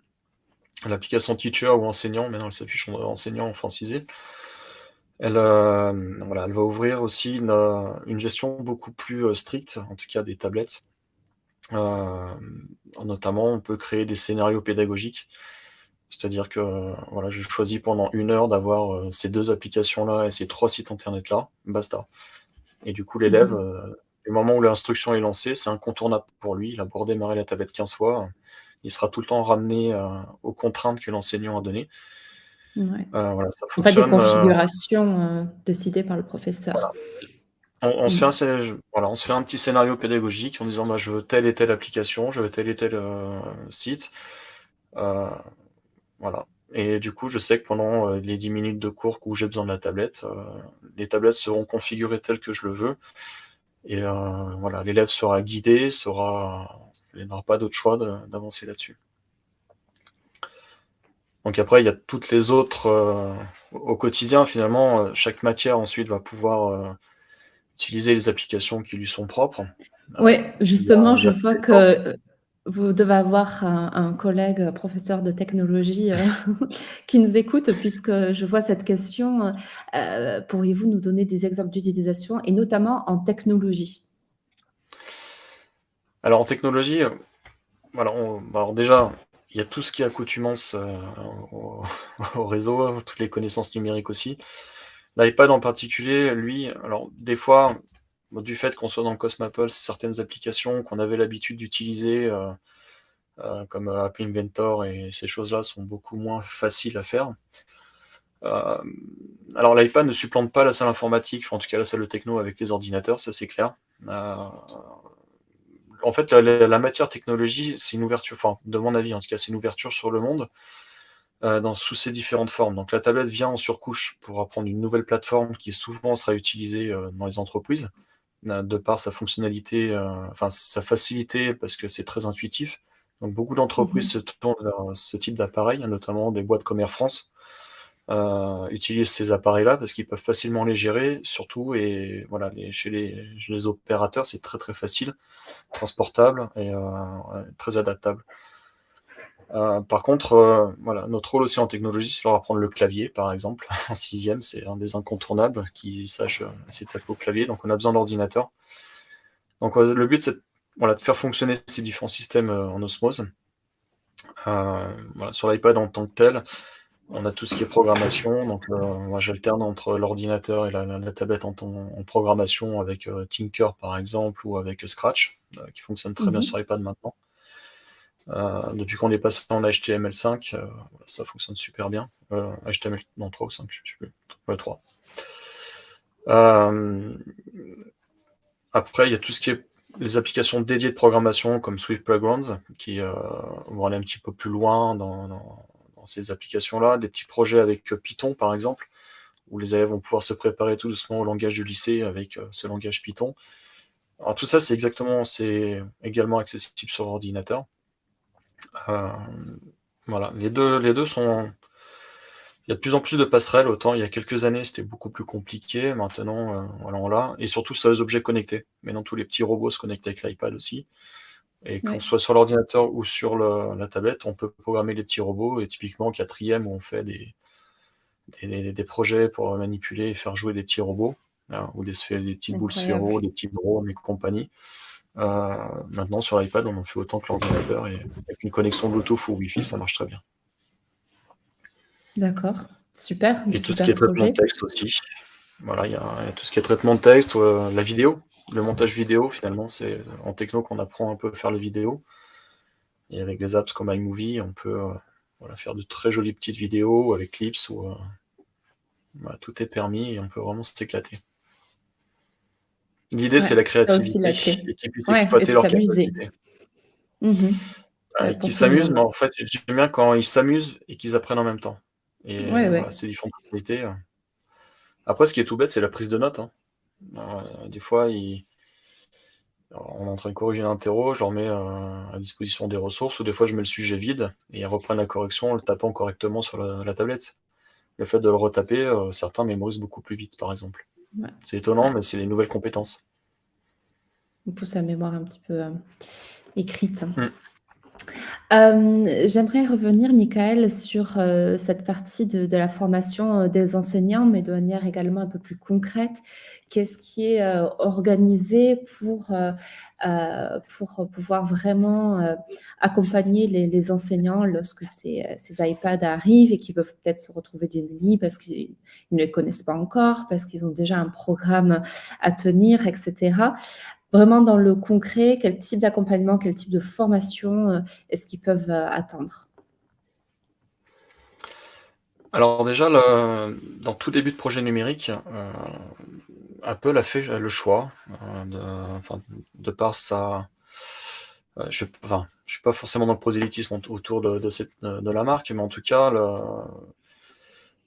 B: l'application Teacher ou Enseignant, maintenant elle s'affiche en enseignant francisé, voilà, elle va ouvrir aussi une gestion beaucoup plus stricte, en tout cas des tablettes. Notamment, on peut créer des scénarios pédagogiques. C'est-à-dire que voilà, je choisis pendant 1 heure d'avoir ces 2 applications-là et ces 3 sites internet-là, basta. Et du coup, l'élève, du moment où l'instruction est lancée, c'est incontournable pour lui. Il a beau redémarrer la tablette 15 fois, il sera tout le temps ramené aux contraintes que l'enseignant a données.
A: Ouais.
B: Voilà, ça
A: En fait, des
B: fonctionne.
A: configurations décidées par le professeur.
B: On se fait un petit scénario pédagogique en disant je veux telle et telle application, je veux tel et tel site. Voilà. Et du coup, je sais que pendant les 10 minutes de cours où j'ai besoin de la tablette, les tablettes seront configurées telles que je le veux. Et voilà, l'élève sera guidé, il n'aura pas d'autre choix d'avancer là-dessus. Donc après, il y a toutes les autres au quotidien, finalement, chaque matière ensuite va pouvoir utiliser les applications qui lui sont propres.
A: Oui,
B: Il y a
A: justement, je
B: tous
A: vois
B: les formes.
A: que vous devez avoir un collègue professeur de technologie qui nous écoute, puisque je vois cette question. Pourriez-vous nous donner des exemples d'utilisation, et notamment en technologie?
B: Alors en technologie, voilà, alors déjà, il y a tout ce qui est accoutumance au, au réseau, toutes les connaissances numériques aussi. L'iPad en particulier, lui, alors des fois, du fait qu'on soit dans Cosmapple, certaines applications qu'on avait l'habitude d'utiliser, comme App Inventor et ces choses-là, sont beaucoup moins faciles à faire. Alors l'iPad ne supplante pas la salle informatique, enfin, en tout cas la salle de techno avec les ordinateurs, ça c'est clair. En fait, la matière technologie, c'est une ouverture, enfin, de mon avis en tout cas, c'est une ouverture sur le monde sous ses différentes formes. Donc la tablette vient en surcouche pour apprendre une nouvelle plateforme qui souvent sera utilisée dans les entreprises, de par sa fonctionnalité, enfin sa facilité, parce que c'est très intuitif. Donc beaucoup d'entreprises se tournent vers ce type d'appareil, notamment des boîtes comme Air France, utilisent ces appareils-là parce qu'ils peuvent facilement les gérer, surtout, et voilà, chez les opérateurs, c'est très très facile, transportable et très adaptable. Par contre, voilà, notre rôle aussi en technologie, c'est leur apprendre le clavier, par exemple. En 6e, c'est un des incontournables qui sache essayer de taper au clavier, donc on a besoin d'ordinateur. Donc le but, c'est voilà, de faire fonctionner ces différents systèmes en osmose. Voilà, sur l'iPad en tant que tel, On a tout ce qui est programmation, donc moi j'alterne entre l'ordinateur et la tablette en programmation avec Tinker par exemple ou avec Scratch, qui fonctionne très bien
A: Mhm.
B: sur iPad maintenant. Depuis qu'on est passé en HTML5, ça fonctionne super bien. HTML, non 3 ou 5, je sais plus. 3. Après, il y a tout ce qui est les applications dédiées de programmation comme Swift Playgrounds qui vont aller un petit peu plus loin dans ces applications-là. Des petits projets avec Python, par exemple, où les élèves vont pouvoir se préparer tout doucement au langage du lycée avec ce langage Python. Alors tout ça, c'est également accessible sur ordinateur. Euh, voilà, les deux sont. Il y a de plus en plus de passerelles. Autant il y a quelques années, c'était beaucoup plus compliqué. Maintenant, voilà, on l'a. Et surtout, ça les objets connectés. Maintenant, tous les petits robots se connectent avec l'iPad aussi. Et qu'on
A: Ouais,
B: soit sur l'ordinateur ou sur la tablette, on peut programmer les petits robots. Et typiquement, en quatrième, où on fait des projets pour manipuler et faire jouer des petits robots, ou des petites boules
A: incroyable.
B: sphéro, des petits drones et compagnie. Maintenant, sur l'iPad, on en fait autant que l'ordinateur. Et avec une connexion Bluetooth ou Wi-Fi, ça marche très bien.
A: D'accord. Super,
B: Et tout ce qui
A: super
B: est traitement de
A: projet.
B: texte aussi. Voilà, il y a tout ce qui est traitement de texte, la vidéo, le montage vidéo, finalement, c'est en techno qu'on apprend un peu à faire les vidéos. Et avec des apps comme iMovie, on peut voilà, faire de très jolies petites vidéos avec Clips où voilà, tout est permis et on peut vraiment s'éclater. L'idée,
A: Ouais,
B: c'est la
A: c'est ça aussi
B: créativité
A: la clé.
B: et qu'ils puissent
A: Ouais, et de
B: exploiter leurs
A: s'amuser.
B: capacités.
A: Mhm. Ouais,
B: Qu'ils
A: pour tout le
B: s'amusent, mais
A: monde.
B: en fait, j'aime bien quand ils s'amusent et qu'ils apprennent en même temps.
A: Ouais,
B: Et voilà,
A: ouais.
B: c'est différentes activités. Après, ce qui est tout bête, c'est la prise de notes, hein. Des fois, on est en train de corriger l'interro, je leur mets à disposition des ressources, ou des fois je mets le sujet vide, et ils reprennent la correction en le tapant correctement sur la tablette. Le fait de le retaper, certains mémorisent beaucoup plus vite, par exemple.
A: Ouais,
B: C'est étonnant,
A: ouais.
B: mais c'est des nouvelles compétences.
A: On pousse la mémoire un petit peu écrite.
B: Mm.
A: J'aimerais revenir, Michael, sur cette partie de la formation des enseignants, mais de manière également un peu plus concrète. Qu'est-ce qui est organisé pour pouvoir vraiment accompagner les enseignants lorsque ces iPads arrivent et qu'ils peuvent peut-être se retrouver démunis parce qu'ils ne les connaissent pas encore, parce qu'ils ont déjà un programme à tenir, etc. Vraiment dans le concret, quel type d'accompagnement, quel type de formation est-ce qu'ils peuvent attendre?
B: Alors déjà, dans tout début de projet numérique, Apple a fait le choix, enfin, de par sa... je suis pas forcément dans le prosélytisme autour de la marque, mais en tout cas,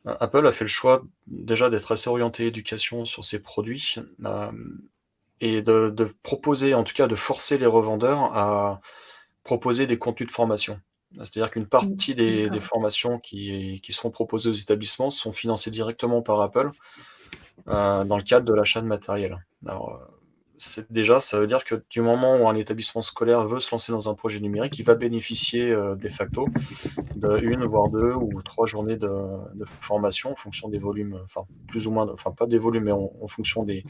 B: Apple a fait le choix déjà d'être assez orienté éducation sur ses produits, et de proposer, en tout cas de forcer les revendeurs à proposer des contenus de formation. C'est-à-dire qu'une partie des
A: D'accord.
B: formations qui seront proposées aux établissements sont financées directement par Apple dans le cadre de l'achat de matériel. Alors, déjà, ça veut dire que du moment où un établissement scolaire veut se lancer dans un projet numérique, il va bénéficier de facto de 1, voire 2 ou 3 journées de formation en fonction des volumes, enfin plus ou moins, enfin pas des volumes, mais en fonction du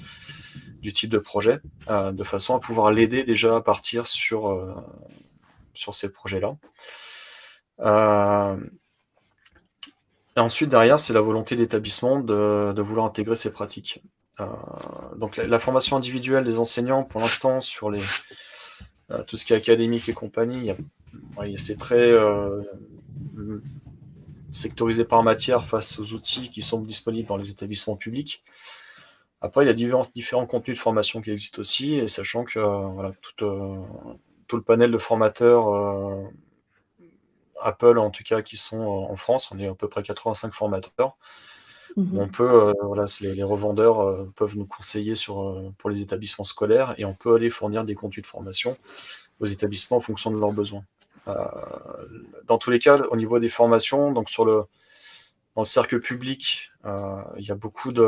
B: type de projet, de façon à pouvoir l'aider déjà à partir sur ces projets-là. Et ensuite, derrière, c'est la volonté de l'établissement de vouloir intégrer ces pratiques. Donc la formation individuelle des enseignants, pour l'instant, sur tout ce qui est académique et compagnie, c'est très sectorisé par matière face aux outils qui sont disponibles dans les établissements publics. Après, il y a différents contenus de formation qui existent aussi, et sachant que voilà, tout le panel de formateurs Apple, en tout cas, qui sont en France, on est à peu près 85 formateurs. On
A: Mmh.
B: peut, voilà, les revendeurs peuvent nous conseiller pour les établissements scolaires, et on peut aller fournir des contenus de formation aux établissements en fonction de leurs besoins. Dans tous les cas, au niveau des formations, donc dans le cercle public, il y a beaucoup de...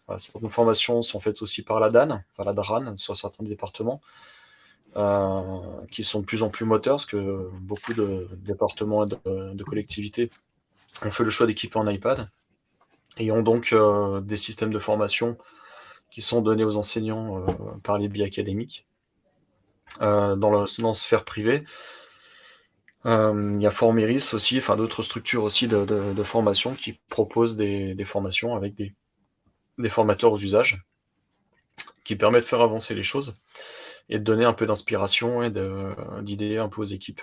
B: Voilà, certaines formations sont faites aussi par la DAN, enfin la DRAN, sur certains départements, qui sont de plus en plus moteurs, parce que beaucoup de départements et de collectivités ont fait le choix d'équiper en iPad, et ont donc des systèmes de formation qui sont donnés aux enseignants par les biais académiques. Dans la sphère privée, Il y a Formeris aussi, enfin d'autres structures aussi de formation qui proposent des formations avec des formateurs aux usages qui permettent de faire avancer les choses et de donner un peu d'inspiration et d'idées un peu aux équipes.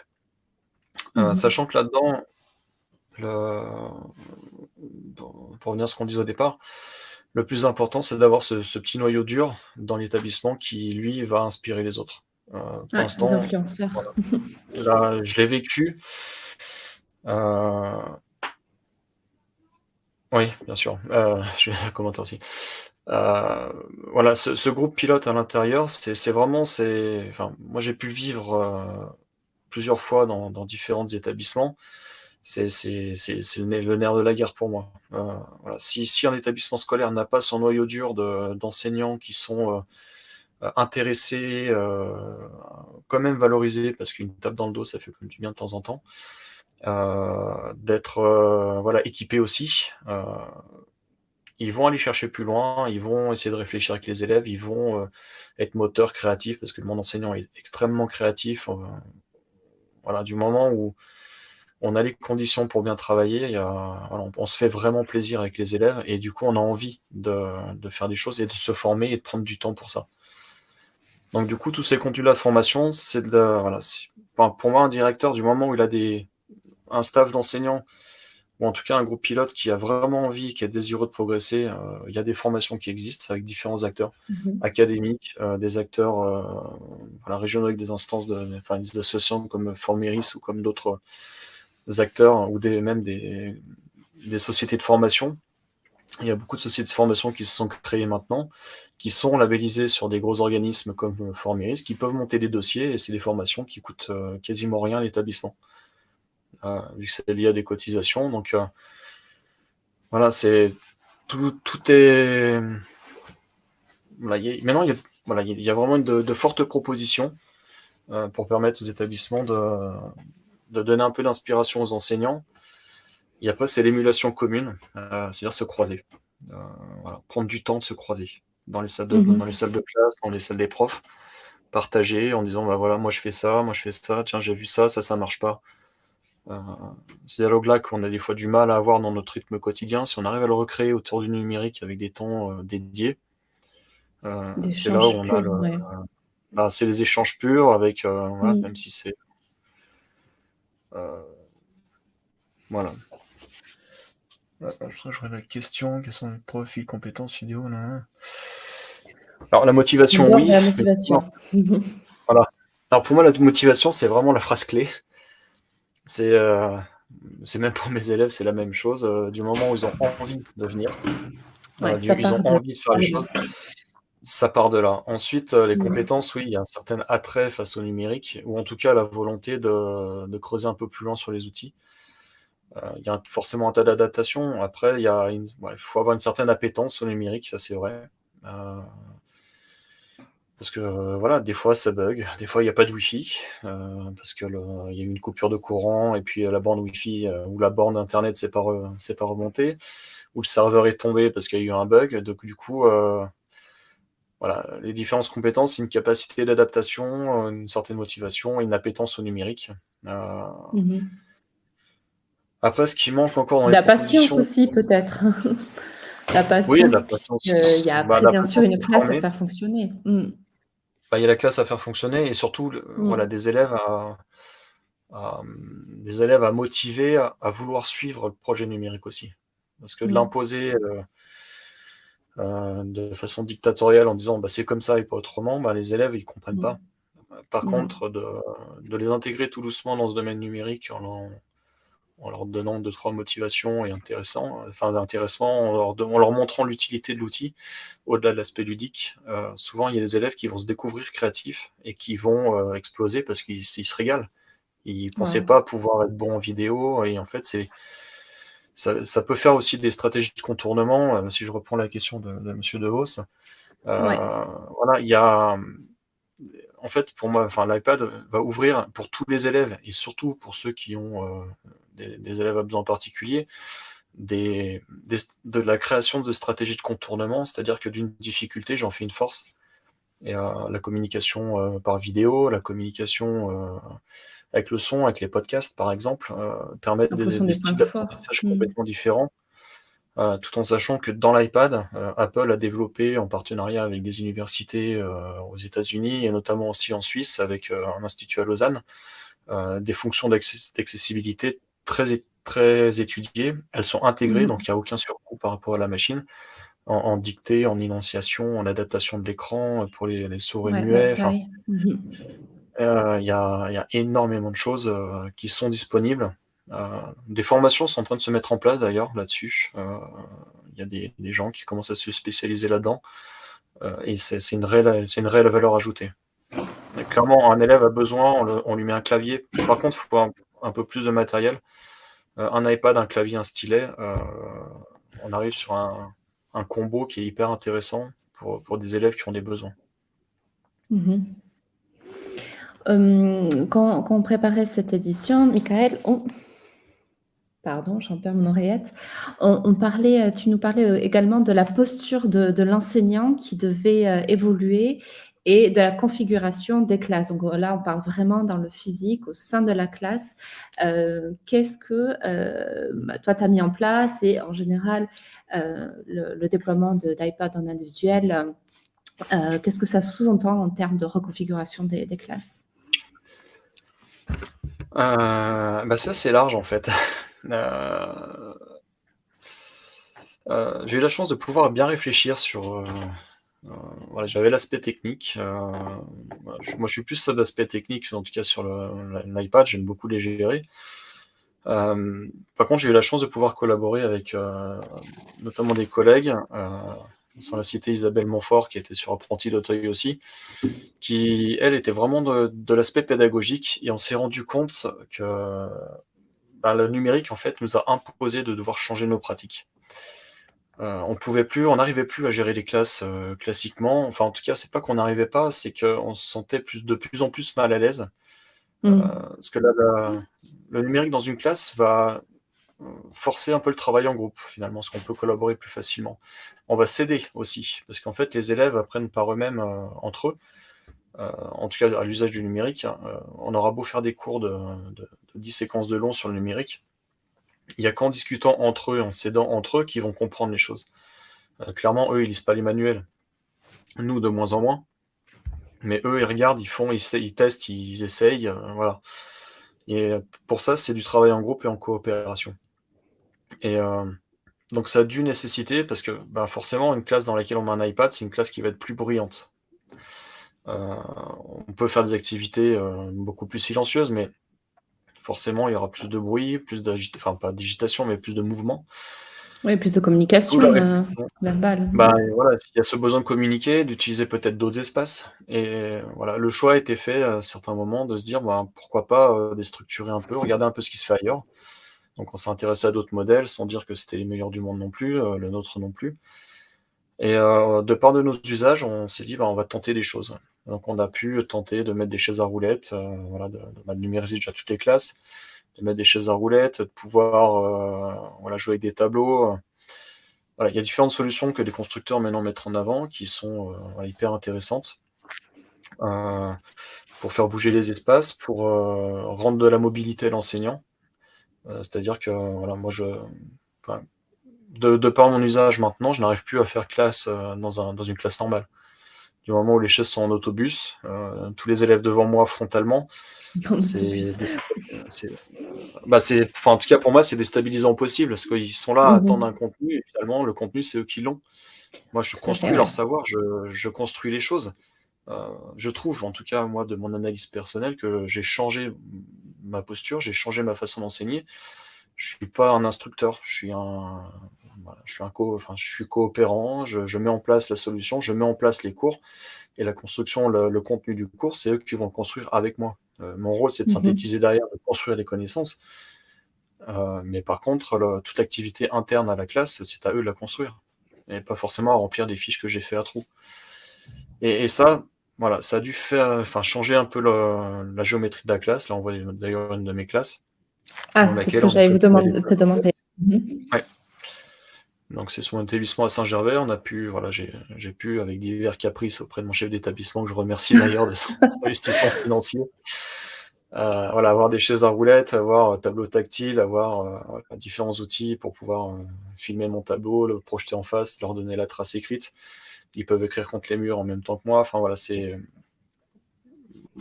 B: Sachant que là-dedans, pour revenir à ce qu'on disait au départ, le plus important, c'est d'avoir ce petit noyau dur dans l'établissement qui, lui, va inspirer les autres. Pour
A: Ouais, les
B: l'instant,
A: influenceurs.
B: voilà. Là, je l'ai vécu. Oui, bien sûr. Je vais commenter aussi. Voilà, ce groupe pilote à l'intérieur, c'est vraiment, enfin, moi j'ai pu vivre plusieurs fois dans différents établissements. C'est le nerf de la guerre pour moi. Voilà. Si un établissement scolaire n'a pas son noyau dur d'enseignants qui sont intéressés, quand même valorisés, parce qu'une tape dans le dos, ça fait comme du bien de temps en temps, d'être voilà, équipés aussi. Ils vont aller chercher plus loin, ils vont essayer de réfléchir avec les élèves, ils vont être moteurs, créatifs, parce que le monde enseignant est extrêmement créatif. Voilà, du moment où on a les conditions pour bien travailler, voilà, on se fait vraiment plaisir avec les élèves, et du coup, on a envie de faire des choses et de se former et de prendre du temps pour ça. Donc, du coup, tous ces contenus-là de formation, voilà, enfin, pour moi, un directeur, du moment où il a un staff d'enseignants, ou en tout cas un groupe pilote qui a vraiment envie, qui est désireux de progresser, il y a des formations qui existent avec différents acteurs académiques, des acteurs voilà, régionaux avec des instances, enfin, des associations comme Formeris ou comme d'autres acteurs, ou même des sociétés de formation. Il y a beaucoup de sociétés de formation qui se sont créées maintenant, qui sont labellisées sur des gros organismes comme Formeris, qui peuvent monter des dossiers, et c'est des formations qui coûtent quasiment rien à l'établissement, vu que c'est lié à des cotisations. Donc voilà, tout est. Voilà, maintenant, il y a vraiment de fortes propositions pour permettre aux établissements de donner un peu d'inspiration aux enseignants. Et après, c'est l'émulation commune, c'est-à-dire se croiser. Voilà, prendre du temps de se croiser dans les salles de classe, dans les salles des profs, partager en disant, bah voilà, moi je fais ça, tiens, j'ai vu ça, ça marche pas. Ces dialogues-là qu'on a des fois du mal à avoir dans notre rythme quotidien, si on arrive à le recréer autour du numérique avec des temps dédiés, c'est là où
A: D'échanges
B: on a
A: purs, ouais.
B: c'est les échanges purs avec, voilà, même si c'est voilà. Je regarde la question, quels sont les profils, compétences, vidéo, là. Alors la motivation,
A: En dehors de
B: oui,
A: la
B: mais non,
A: motivation.
B: voilà. Alors pour moi, la motivation, c'est vraiment la phrase clé. C'est même pour mes élèves, c'est la même chose. Du moment où ils ont envie de venir,
A: Ouais, ça
B: ils ont
A: part de
B: envie de faire les
A: là.
B: choses, ça part de là. Ensuite, les compétences, oui, il y a un certain attrait face au numérique, ou en tout cas la volonté de creuser un peu plus loin sur les outils. Il y a forcément un tas d'adaptations. Après, il faut avoir une certaine appétence au numérique, ça c'est vrai. Parce que voilà, des fois ça bug, des fois il n'y a pas de Wi-Fi, parce que il y a eu une coupure de courant, et puis la borne Wi-Fi ou la borne Internet s'est pas remontée, ou le serveur est tombé parce qu'il y a eu un bug. Donc du coup, voilà, les différentes compétences, c'est une capacité d'adaptation, une certaine motivation et une appétence au numérique. Après, ce qui manque encore dans
A: De
B: les
A: la patience
B: propositions,
A: aussi, peut-être. La
B: oui, il y a de
A: patience,
B: la patience,
A: puisqu'il y a après,
B: la
A: bien sûr,
B: patience
A: une
B: pour
A: classe à
B: former.
A: faire fonctionner.
B: Il y a la classe à faire fonctionner, et surtout, voilà, des élèves à motiver à vouloir suivre le projet numérique aussi. Parce que de l'imposer de façon dictatoriale en disant, bah, c'est comme ça et pas autrement, bah, les élèves ils comprennent pas. Par contre, de les intégrer tout doucement dans ce domaine numérique en leur donnant 2-3 motivations et d'intéressement, en leur montrant l'utilité de l'outil, au-delà de l'aspect ludique, souvent il y a des élèves qui vont se découvrir créatifs et qui vont exploser parce qu'ils se régalent. Ils pensaient
A: Wow.
B: pas pouvoir être bons en vidéo, et en fait, ça peut faire aussi des stratégies de contournement. Si je reprends la question de Monsieur De Vos,
A: Ouais.
B: voilà, il y a, en fait, pour moi, enfin, l'iPad va ouvrir pour tous les élèves, et surtout pour ceux qui ont des élèves à besoins particuliers, de la création de stratégies de contournement, c'est-à-dire que d'une difficulté, j'en fais une force. Et la communication par vidéo, la communication avec le son, avec les podcasts par exemple, permettent
A: En fonction
B: des
A: des points
B: styles
A: forts.
B: d'apprentissage complètement différents, tout en sachant que dans l'iPad, Apple a développé en partenariat avec des universités aux États-Unis et notamment aussi en Suisse avec un institut à Lausanne, des fonctions d'accessibilité très étudiées. Elles sont intégrées, donc il n'y a aucun surcoût par rapport à la machine, en dictée, en énonciation, en adaptation de l'écran pour les sourds et
A: Ouais, la
B: muets. Enfin,
A: taille.
B: il y a énormément de choses qui sont disponibles. Des formations sont en train de se mettre en place d'ailleurs là-dessus. Il y a des gens qui commencent à se spécialiser là-dedans. Et c'est une réelle valeur ajoutée. Et clairement, un élève a besoin, on lui met un clavier. Par contre, il faut un peu plus de matériel. Un iPad, un clavier, un stylet. On arrive sur un combo qui est hyper intéressant pour des élèves qui ont des besoins.
A: Quand on préparait cette édition, Michael, pardon, j'en perds mon oreillette. Tu nous parlais également de la posture de l'enseignant qui devait évoluer et de la configuration des classes. Donc là, on parle vraiment dans le physique, au sein de la classe. Qu'est-ce que toi, tu as mis en place et en général, le déploiement d'iPad en individuel, qu'est-ce que ça sous-entend en termes de reconfiguration des classes?
B: C'est assez large en fait. J'ai eu la chance de pouvoir bien réfléchir sur. Voilà, j'avais l'aspect technique. Moi, je suis plus d'aspect technique, en tout cas sur l'iPad, j'aime beaucoup les gérer. Par contre, j'ai eu la chance de pouvoir collaborer avec notamment des collègues, sans la citer Isabelle Montfort, qui était sur Apprenti d'Auteuil aussi, qui, elle, était vraiment de l'aspect pédagogique, et on s'est rendu compte que le numérique, en fait, nous a imposé de devoir changer nos pratiques. On n'arrivait plus à gérer les classes classiquement. Enfin, en tout cas, c'est pas qu'on n'arrivait pas, c'est qu'on se sentait de plus en plus mal à l'aise. Parce que là, le numérique dans une classe va forcer un peu le travail en groupe, finalement, parce qu'on peut collaborer plus facilement. On va s'aider aussi, parce qu'en fait, les élèves apprennent par eux-mêmes entre eux, en tout cas à l'usage du numérique. On aura beau faire des cours de 10 séquences de long sur le numérique, il n'y a qu'en discutant entre eux, en s'aidant entre eux, qu'ils vont comprendre les choses. Clairement, eux, ils lisent pas les manuels. Nous, de moins en moins. Mais eux, ils regardent, ils font, ils testent, ils essayent, voilà. Et pour ça, c'est du travail en groupe et en coopération. Et donc ça a dû nécessiter, parce que forcément, une classe dans laquelle on met un iPad, c'est une classe qui va être plus bruyante. On peut faire des activités beaucoup plus silencieuses, mais forcément, il y aura plus de bruit, plus d'agitation, enfin pas d'agitation, mais plus de mouvement.
A: Oui, plus de communication verbale.
B: Voilà, il y a ce besoin de communiquer, d'utiliser peut-être d'autres espaces. Et voilà, le choix a été fait à certains moments de se dire pourquoi pas déstructurer un peu, regarder un peu ce qui se fait ailleurs. Donc on s'est intéressé à d'autres modèles sans dire que c'était les meilleurs du monde non plus, le nôtre non plus. Et de par de nos usages, on s'est dit on va tenter des choses. Donc on a pu tenter de mettre des chaises à roulettes, voilà, de numériser déjà toutes les classes, de mettre des chaises à roulettes, de pouvoir jouer avec des tableaux. Voilà, il y a différentes solutions que les constructeurs maintenant mettent en avant qui sont hyper intéressantes pour faire bouger les espaces, pour rendre de la mobilité à l'enseignant. C'est-à-dire que voilà, moi de par mon usage maintenant, je n'arrive plus à faire classe dans une classe normale. Du moment où les chaises sont en autobus, tous les élèves devant moi frontalement, en tout cas pour moi, c'est déstabilisant possible, parce qu'ils sont là à attendre un contenu, et finalement, le contenu, c'est eux qui l'ont. Moi, je construis leur savoir, je construis les choses. Je trouve, en tout cas, moi, de mon analyse personnelle, que j'ai changé ma posture, j'ai changé ma façon d'enseigner. Je suis pas un instructeur, je suis coopérant, je mets en place la solution, je mets en place les cours, et la construction, le contenu du cours, c'est eux qui vont construire avec moi. Mon rôle, c'est de synthétiser derrière, de construire les connaissances. Mais par contre, toute l'activité interne à la classe, c'est à eux de la construire. Et pas forcément à remplir des fiches que j'ai fait à trous. Et ça, voilà, ça a dû changer un peu la géométrie de la classe. Là, on voit d'ailleurs une de mes classes.
A: C'est ce que j'allais te demander.
B: Ouais. Donc c'est sur mon établissement à Saint-Gervais, voilà, j'ai pu, avec divers caprices auprès de mon chef d'établissement, que je remercie d'ailleurs de son investissement financier, voilà, avoir des chaises à roulettes, avoir tableau tactile, avoir voilà, différents outils pour pouvoir filmer mon tableau, le projeter en face, leur donner la trace écrite. Ils peuvent écrire contre les murs en même temps que moi. Enfin voilà,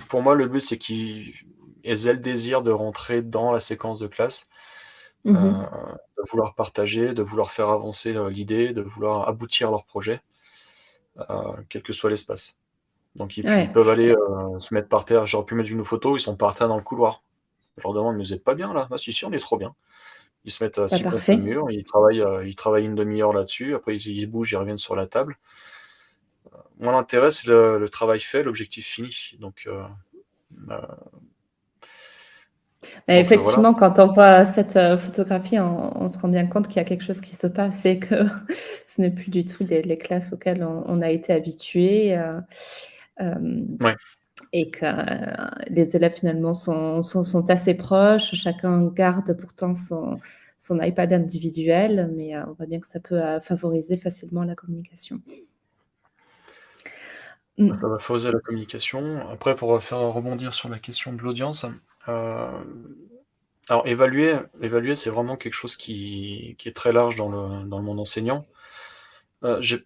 B: pour moi, le but, c'est qu'ils aient le désir de rentrer dans la séquence de classe, de vouloir partager, de vouloir faire avancer l'idée, de vouloir aboutir leur projet, quel que soit l'espace. Donc ils
A: Ouais.
B: peuvent aller se mettre par terre. J'aurais pu mettre une photo, ils sont par terre dans le couloir. Je leur demande: «Mais vous êtes pas bien là?» «Ah si, si, on est trop bien». Ils se mettent
A: Bah,
B: assis contre le
A: parfait.
B: mur, ils travaillent une demi-heure là-dessus, après ils bougent, ils reviennent sur la table. Moi, l'intérêt, c'est le travail fait, l'objectif fini. Heu, voilà.
A: Effectivement, quand on voit cette, photographie, on se rend bien compte qu'il y a quelque chose qui se passe et que ce n'est plus du tout les classes auxquelles on a été habitué, hem
B: Ouais.
A: et que les élèves finalement sont assez proches. Chacun garde pourtant son iPad individuel, mais on voit bien que ça peut, favoriser facilement la communication. Mmh.
B: Ça va favoriser la communication. Après, pour faire rebondir sur la question de l'audience, alors évaluer, c'est vraiment quelque chose qui est très large dans le monde enseignant. J'ai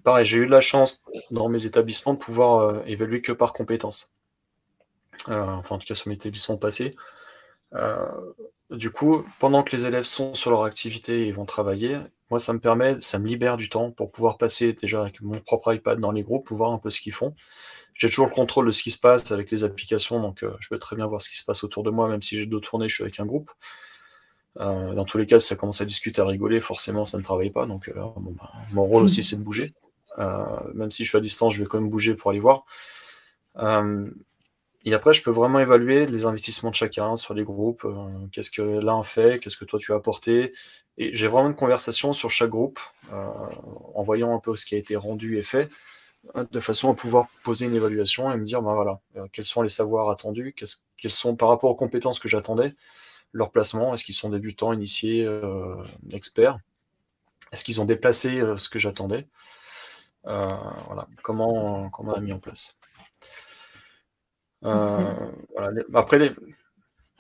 B: pareil, j'ai eu de la chance dans mes établissements de pouvoir, évaluer que par compétences. Enfin, en tout cas sur mes établissements passés. Heu, du coup, pendant que les élèves sont sur leur activité et vont travailler, moi ça me libère du temps pour pouvoir passer déjà avec mon propre iPad dans les groupes, pour voir un peu ce qu'ils font. J'ai toujours le contrôle de ce qui se passe avec les applications, donc je peux très bien voir ce qui se passe autour de moi, même si j'ai dos tourné, je suis avec un groupe. Dans tous les cas, si ça commence à discuter, à rigoler, forcément ça ne travaille pas, donc bon, bah, mon rôle aussi c'est de bouger. Heu, même si je suis à distance, je vais quand même bouger pour aller voir. Hem Et après, je peux vraiment évaluer les investissements de chacun sur les groupes, qu'est-ce que l'un fait, qu'est-ce que toi tu as apporté? Et j'ai vraiment une conversation sur chaque groupe, en voyant un peu ce qui a été rendu et fait, de façon à pouvoir poser une évaluation et me dire: «Ben, voilà, quels sont les savoirs attendus? Quels sont par rapport aux compétences que j'attendais, leur placement? Est-ce qu'ils sont débutants, initiés, experts? Est-ce qu'ils ont déplacé, ce que j'attendais?» Voilà, comment on a mis en place.
A: Parfait.
B: Voilà,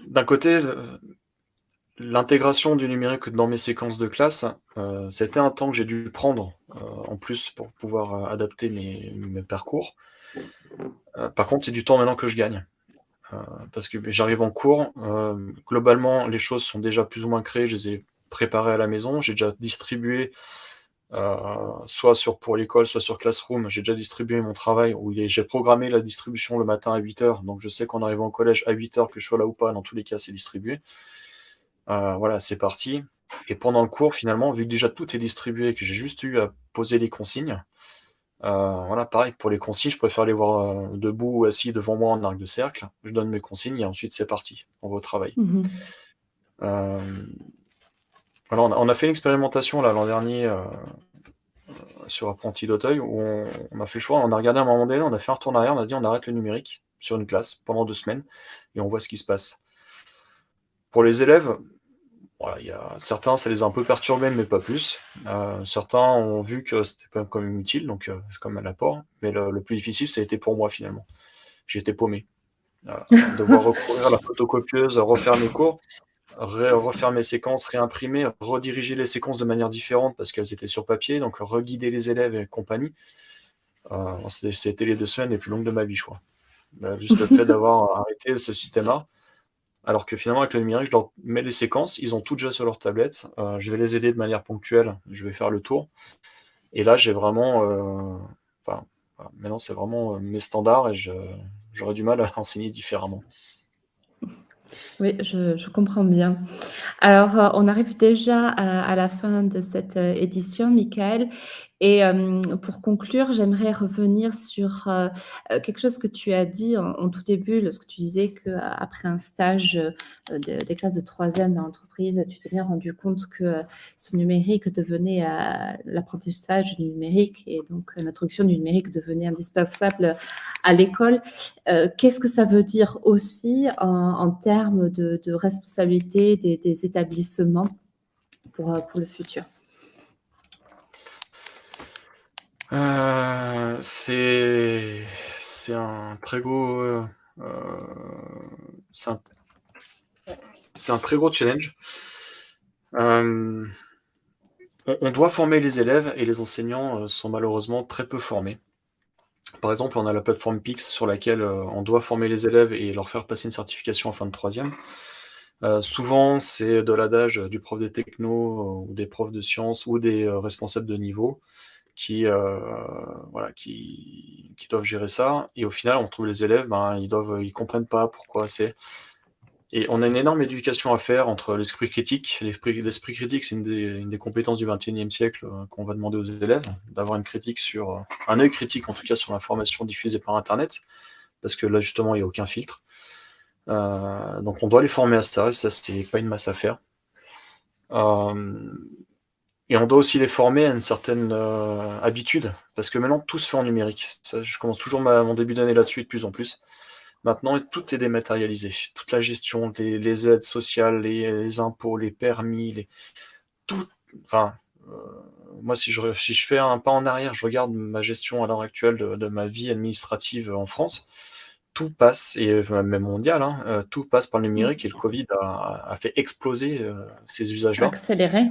B: d'un côté, l'intégration du numérique dans mes séquences de classe, c'était un temps que j'ai dû prendre, en plus pour pouvoir, adapter mes parcours. Par contre, c'est du temps maintenant que je gagne, heu, parce que, j'arrive en cours, globalement, les choses sont déjà plus ou moins créées, je les ai préparées à la maison. J'ai déjà distribué, heu, soit pour l'école, soit sur Classroom, j'ai déjà distribué mon travail où j'ai programmé la distribution le matin à 8 heures, donc je sais qu'en arrivant au collège à 8 heures, que je sois là ou pas, dans tous les cas, c'est distribué. Voilà, c'est parti. Et pendant le cours, finalement, vu que déjà tout est distribué et que j'ai juste eu à poser les consignes, voilà, pareil pour les consignes, je préfère les voir, debout ou assis devant moi en arc de cercle. Je donne mes consignes et ensuite c'est parti, on va au travail.
A: Mmh.
B: Hem, voilà, on a fait une expérimentation là l'an dernier, sur Apprenti d'Auteuil où on a fait le choix, on a regardé à un moment donné, on a fait un retour en arrière, on a dit: «On arrête le numérique sur une classe pendant 2 semaines et on voit ce qui se passe». Pour les élèves, voilà, il y a certains, ça les a un peu perturbés, mais pas plus. Certains ont vu que c'était quand même utile, donc c'est quand même un apport. Mais le plus difficile, ça a été pour moi, finalement. J'ai été paumé. Devoir recourir à la photocopieuse, refaire mes cours, refaire mes séquences, réimprimer, rediriger les séquences de manière différente parce qu'elles étaient sur papier, donc reguider les élèves et compagnie. C'était les 2 semaines les plus longues de ma vie, je crois. Juste le fait d'avoir arrêté ce système-là. Alors que finalement, avec le numérique, je leur mets les séquences, ils ont tout déjà sur leur tablette, je vais les aider de manière ponctuelle, je vais faire le tour et là, j'ai vraiment, enfin, voilà, maintenant, c'est vraiment, mes standards et j'aurais du mal à enseigner différemment.
A: Oui, je comprends bien. Alors, on arrive déjà à la fin de cette, édition, Michael et pour conclure, j'aimerais revenir sur, quelque chose que tu as dit en tout début, lorsque tu disais qu'après un stage, des classes de troisième dans l'entreprise, tu t'es bien rendu compte que, ce numérique devenait, l'apprentissage du numérique et donc l'introduction du numérique devenait indispensable à l'école. Qu'est-ce que ça veut dire aussi en termes de responsabilité des établissements pour le futur?
B: C'est un très gros, c'est un très gros challenge. Hem, on doit former les élèves et les enseignants, sont malheureusement très peu formés. Par exemple, on a la plateforme Pix sur laquelle, on doit former les élèves et leur faire passer une certification en fin de troisième. Souvent, c'est de l'adage du prof de techno ou des profs de sciences ou des, responsables de niveau qui, voilà, qui doivent gérer ça et au final, on trouve les élèves, ben, ils comprennent pas pourquoi c'est et on a une énorme éducation à faire entre l'esprit critique. L'esprit critique, c'est une des compétences du XXIe siècle, qu'on va demander aux élèves, d'avoir une critique sur, un œil critique en tout cas sur l'information diffusée par internet, parce que là justement il y a aucun filtre. Donc on doit les former à ça, et ça c'est pas une masse à faire. Hem Et on doit aussi les former à une certaine, habitude, parce que maintenant tout se fait en numérique. Ça, je commence toujours mon début d'année là-dessus et de plus en plus. Maintenant, tout est dématérialisé. Toute la gestion, les aides sociales, les impôts, les permis, tout, enfin, heu, moi si je fais un pas en arrière, je regarde ma gestion à l'heure actuelle de ma vie administrative en France, tout passe et enfin même mondial, hein, tout passe par le numérique et le covid a fait exploser, ces usages-là.
A: Accéléré.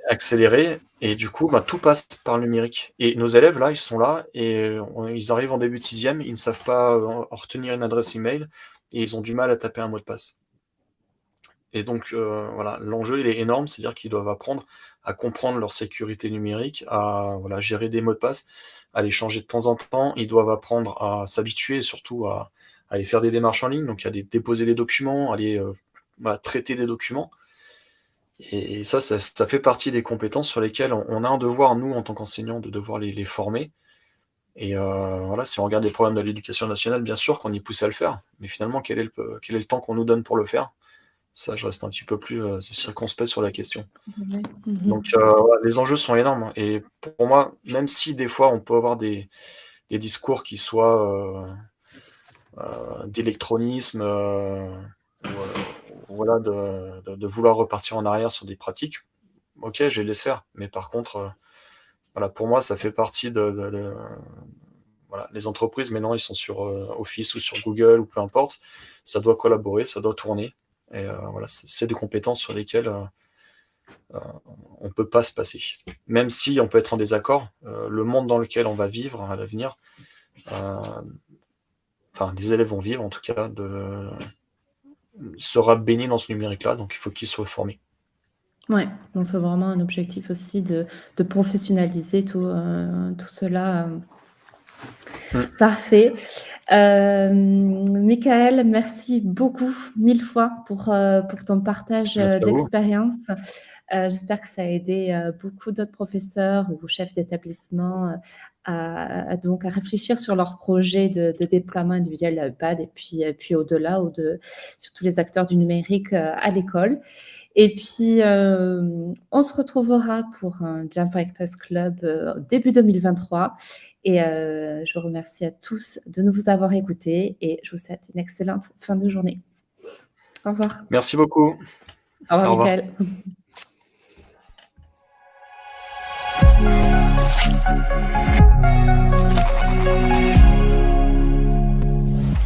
B: Accéléré et du coup, bah, tout passe par le numérique et nos élèves là, ils sont là et ils arrivent en début de 6e, ils ne savent pas, retenir une adresse email et ils ont du mal à taper un mot de passe et donc voilà, l'enjeu il est énorme, c'est-à-dire qu'ils doivent apprendre à comprendre leur sécurité numérique, à voilà, gérer des mots de passe, à les changer de temps en temps. Ils doivent apprendre à s'habituer et surtout à aller faire des démarches en ligne, donc à aller déposer des documents, aller, voilà, traiter des documents et ça fait partie des compétences sur lesquelles on a un devoir, nous, en tant qu'enseignants, de devoir les former et voilà, si on regarde les programmes de l'éducation nationale, bien sûr qu'on est poussé à le faire, mais finalement, quel est le temps qu'on nous donne pour le faire? Ça, je reste un petit peu plus, circonspect sur la question.
A: Ouais.
B: Donc voilà, les enjeux sont énormes et pour moi, même si des fois on peut avoir des discours qui soient, d'électronisme, ou voilà, de vouloir repartir en arrière sur des pratiques, OK, je les laisse faire, mais par contre, voilà, pour moi, ça fait partie de voilà, les entreprises maintenant, ils sont sur, Office ou sur Google ou peu importe, ça doit collaborer, ça doit tourner et voilà, c'est des compétences sur lesquelles, heu, on peut pas se passer. Même si on peut être en désaccord, le monde dans lequel on va vivre à l'avenir, heu, enfin les élèves vont vivre en tout cas sera baigné dans ce numérique-là, donc il faut qu'ils soient formés.
A: Ouais, donc c'est vraiment un objectif aussi de professionnaliser tout cela.
B: Mmh.
A: Parfait. Michael, merci beaucoup, 1000 fois pour ton partage,
B: Merci à vous.
A: d'expérience. J'espère que ça a aidé, beaucoup d'autres professeurs ou chefs d'établissement, à réfléchir sur leur projet de déploiement individuel d'iPad et puis au-delà, sur tous les acteurs du numérique, à l'école. Et puis, on se retrouvera pour un Jam Breakfast Club, début 2023 et je vous remercie à tous de nous avoir écoutés et je vous souhaite une excellente fin de journée. Au revoir.
B: Merci beaucoup.
A: Au revoir
B: Au revoir.
A: Michael.